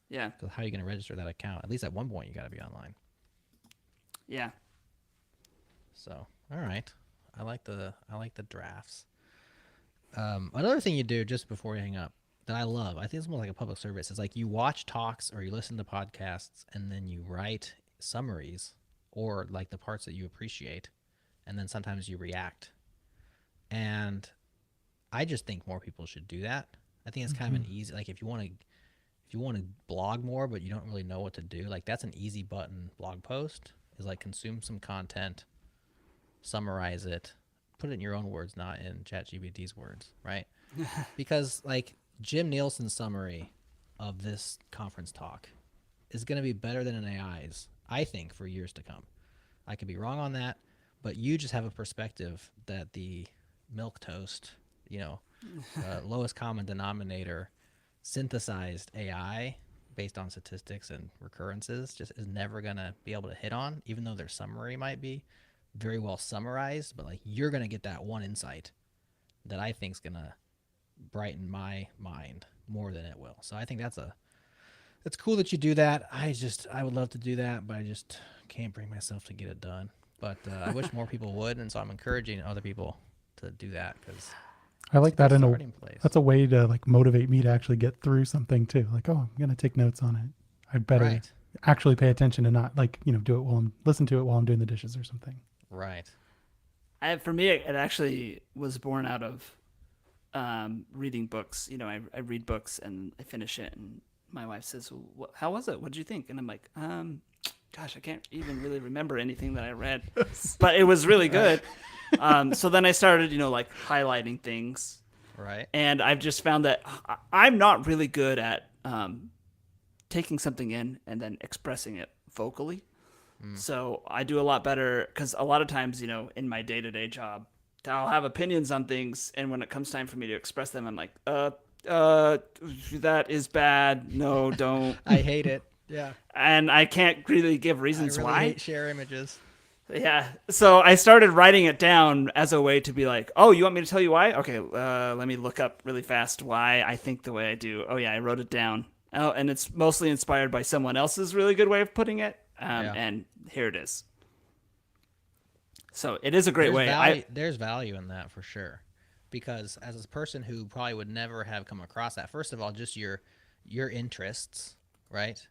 B: Yeah.
A: Because how are you going to register that account? At least at one point, you got to be online.
B: Yeah.
A: So, all right. I like the drafts. Another thing you do just before you hang up that I love, I think it's more like a public service. It's like you watch talks or you listen to podcasts and then you write summaries or like the parts that you appreciate, and then sometimes you react. And I just think more people should do that. I think it's kind of an easy, like if you want to blog more but you don't really know what to do, like that's an easy button blog post is like consume some content, summarize it, put it in your own words, not in ChatGPT's words, right? Because like Jim Nielsen's summary of this conference talk is going to be better than an AI's, I think, for years to come. I could be wrong on that, but you just have a perspective that the milk toast, lowest common denominator synthesized AI based on statistics and recurrences just is never going to be able to hit on, even though their summary might be very well summarized. But like, you're going to get that one insight that I think is going to brighten my mind more than it will. So I think it's cool that you do that. I would love to do that, but I just can't bring myself to get it done. But I wish more people would, and so I'm encouraging other people to do that, because
C: I like that that's a way to like motivate me to actually get through something too. Like, oh, I'm gonna take notes on it. I better actually pay attention and not like do it while listen to it while I'm doing the dishes or something.
A: Right.
B: For me, it actually was born out of reading books. I read books and I finish it, and my wife says, well, how was it? What did you think? And I'm like, gosh, I can't even really remember anything that I read, but it was really good. So then I started, like highlighting things.
A: Right.
B: And I've just found that I'm not really good at taking something in and then expressing it vocally. So I do a lot better, because a lot of times, in my day-to-day job, I'll have opinions on things, and when it comes time for me to express them, I'm like, that is bad. No, don't.
A: I hate it. Yeah.
B: And I can't really give reasons
A: why.
B: I
A: hate share images.
B: Yeah. So I started writing it down as a way to be like, oh, you want me to tell you why? Okay, let me look up really fast why I think the way I do. Oh, yeah, I wrote it down. Oh, and it's mostly inspired by someone else's really good way of putting it. And here it is. So it is a great way.
A: There's value in that for sure. Because as a person who probably would never have come across that, first of all, just your interests, right?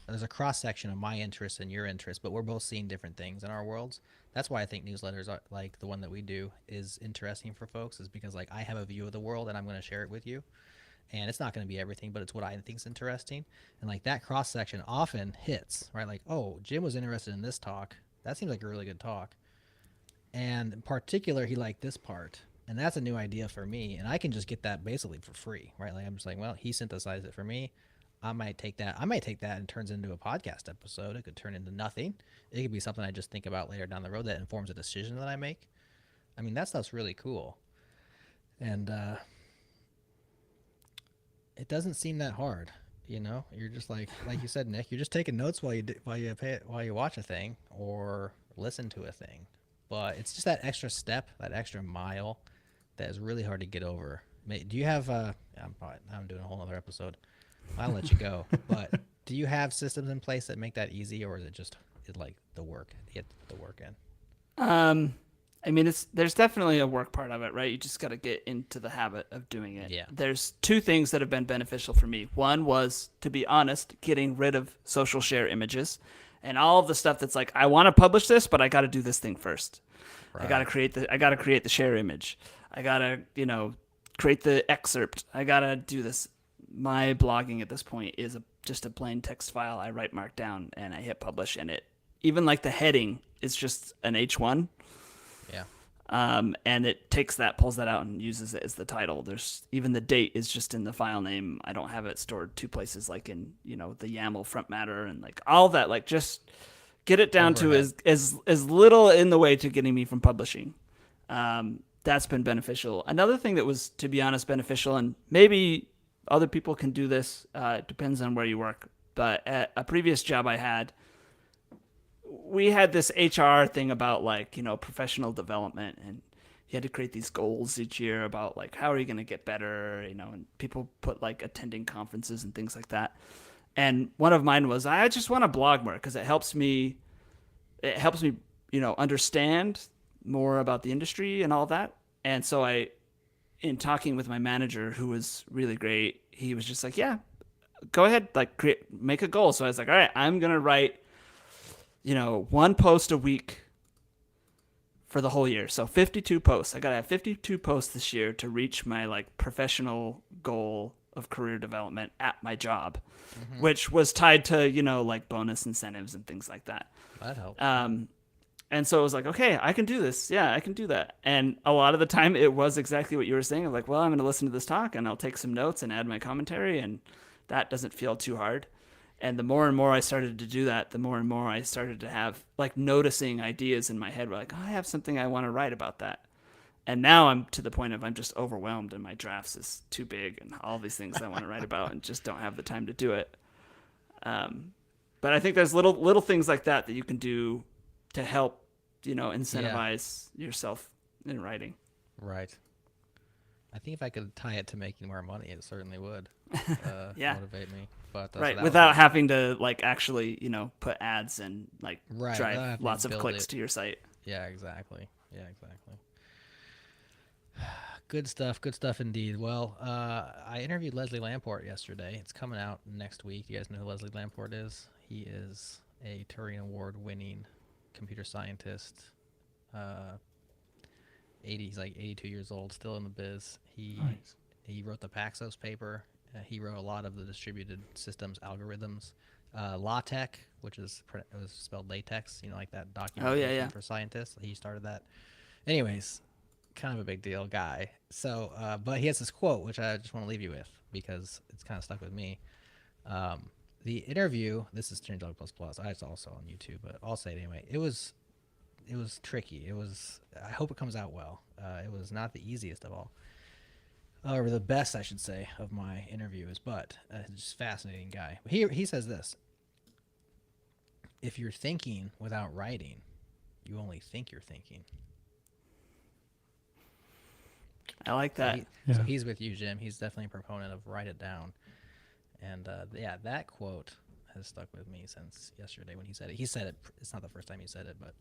A: There's a cross section of my interests and your interests, but we're both seeing different things in our worlds. That's why I think newsletters are like the one that we do is interesting for folks, is because like I have a view of the world and I'm going to share it with you. And it's not going to be everything, but it's what I think is interesting. And like that cross section often hits, right? Like, oh, Jim was interested in this talk. That seems like a really good talk. And in particular, he liked this part. And that's a new idea for me. And I can just get that basically for free, right? Like I'm just like, well, he synthesized it for me. I might take that and turns it into a podcast episode. It could turn into nothing. It could be something I just think about later down the road that informs a decision that I make. I mean, that stuff's really cool. And it doesn't seem that hard, You're just like you said, Nick. You're just taking notes while you watch a thing or listen to a thing. But it's just that extra step, that extra mile, that is really hard to get over. Do you have? I'm doing a whole other episode. I'll let you go. But do you have systems in place that make that easy, or is it just like the work? You get the work in.
B: I mean, there's definitely a work part of it, right? You just got to get into the habit of doing it.
A: Yeah.
B: There's two things that have been beneficial for me. One was, to be honest, getting rid of social share images and all of the stuff that's like, I want to publish this, but I got to do this thing first. Right. I got to create the share image. I got to, create the excerpt. I got to do this. My blogging at this point is just a plain text file. I write Markdown and I hit publish, and even like the heading is just an H1.
A: Yeah.
B: And it pulls that out and uses it as the title. There's even the date is just in the file name. I don't have it stored two places like in, the YAML front matter and like all that. Like just get it down to as little in the way to getting me from publishing. That's been beneficial. Another thing that was, to be honest, beneficial, and maybe other people can do this. It depends on where you work. But at a previous job I had, we had this HR thing about like, professional development, and you had to create these goals each year about like, how are you going to get better? And people put like attending conferences and things like that. And one of mine was, I just want to blog more because it helps me, understand more about the industry and all that. And so in talking with my manager, who was really great, he was just like, yeah, go ahead, like make a goal. So I was like, all right, I'm going to write, one post a week for the whole year. So 52 posts. I got to have 52 posts this year to reach my like professional goal of career development at my job, which was tied to, like bonus incentives and things like that.
A: That helps.
B: And so it was like, okay, I can do this. Yeah, I can do that. And a lot of the time it was exactly what you were saying. I'm like, well, I'm going to listen to this talk and I'll take some notes and add my commentary. And that doesn't feel too hard. And the more and more I started to do that, the more and more I started to have like noticing ideas in my head. Where like, oh, I have something I want to write about that. And now I'm to the point of I'm just overwhelmed and my drafts is too big and all these things I want to write about and just don't have the time to do it. But I think there's little things like that you can do to help, incentivize yourself in writing.
A: Right. I think if I could tie it to making more money, it certainly would motivate me. But
B: right, without having to like actually, put ads and like drive lots of clicks to your site.
A: Yeah, exactly. Good stuff indeed. Well, I interviewed Leslie Lamport yesterday. It's coming out next week. You guys know who Leslie Lamport is? He is a Turing Award-winning computer scientist. He's like 82 years old, still in the biz. He wrote the Paxos paper. He wrote a lot of the distributed systems algorithms. LaTeX, which was spelled latex, like that documentation for scientists. He started that. Anyways, kind of a big deal guy. So, but he has this quote, which I just want to leave you with because it's kind of stuck with me. The interview, this is Changelog++. It's also on YouTube, but I'll say it anyway. It was tricky. I hope it comes out well. It was not the easiest of all. Or the best, I should say, of my interviews, but just fascinating guy. He says this: if you're thinking without writing, you only think you're thinking.
B: I like that.
A: So he's with you, Jim. He's definitely a proponent of write it down. And that quote has stuck with me since yesterday when he said it. He said it. It's not the first time he said it, but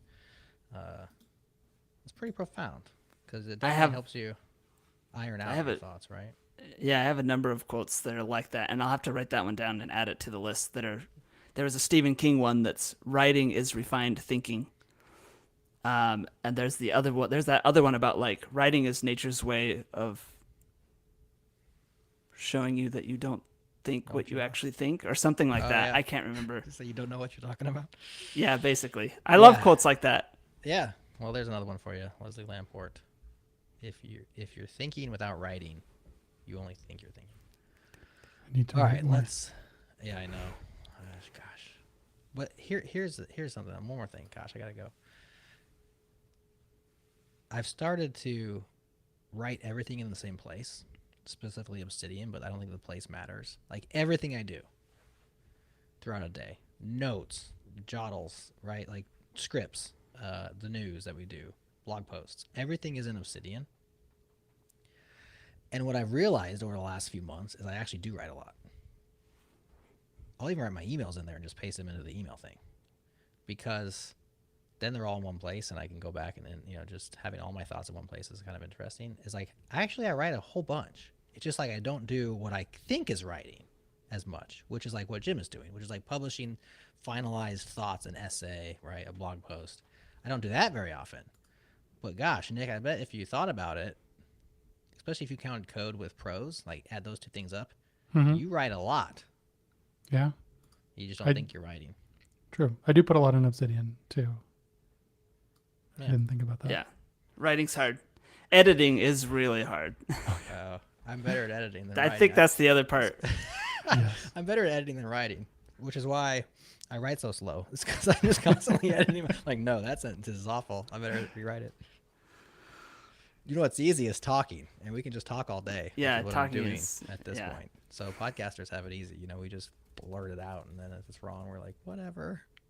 A: it's pretty profound because it definitely helps you iron out your thoughts, right?
B: Yeah, I have a number of quotes that are like that, and I'll have to write that one down and add it to the list. There was a Stephen King one that's writing is refined thinking. And there's the other one. There's that other one about like writing is nature's way of showing you that you don't think what you actually think, or something like that. Yeah. I can't remember.
A: So you don't know what you're talking about.
B: Yeah, basically. I love quotes like that.
A: Yeah. Well, there's another one for you, Leslie Lamport. If you're thinking without writing, you only think you're thinking.
C: I need to.
A: All right, let's. Yeah, I know. Gosh, but here's something. One more thing. Gosh, I gotta go. I've started to write everything in the same place, specifically Obsidian, but I don't think the place matters. Like everything I do throughout a day, notes, jottles, right? Like scripts, the news that we do, blog posts, everything is in Obsidian. And what I've realized over the last few months is I actually do write a lot. I'll even write my emails in there and just paste them into the email thing, because then they're all in one place and I can go back and then, just having all my thoughts in one place is kind of interesting. It's like, I write a whole bunch. It's just like I don't do what I think is writing as much, which is like what Jim is doing, which is like publishing finalized thoughts, an essay, right? A blog post. I don't do that very often. But gosh, Nick, I bet if you thought about it, especially if you counted code with prose, like add those two things up, you write a lot.
C: Yeah.
A: You just don't think you're writing.
C: True. I do put a lot in Obsidian too. Yeah. I didn't think about that.
B: Yeah. Writing's hard. Editing is really hard.
A: I'm better at editing than
B: I
A: writing.
B: I think that's the other part.
C: Yes.
A: I'm better at editing than writing, which is why I write so slow. It's because I'm just constantly editing. Like, no, that sentence is awful. I better rewrite it. You know what's easy is talking, and we can just talk all day.
B: Yeah,
A: what
B: talking
A: I'm doing
B: is
A: at this point. So podcasters have it easy. We just blurt it out, and then if it's wrong, we're like, whatever.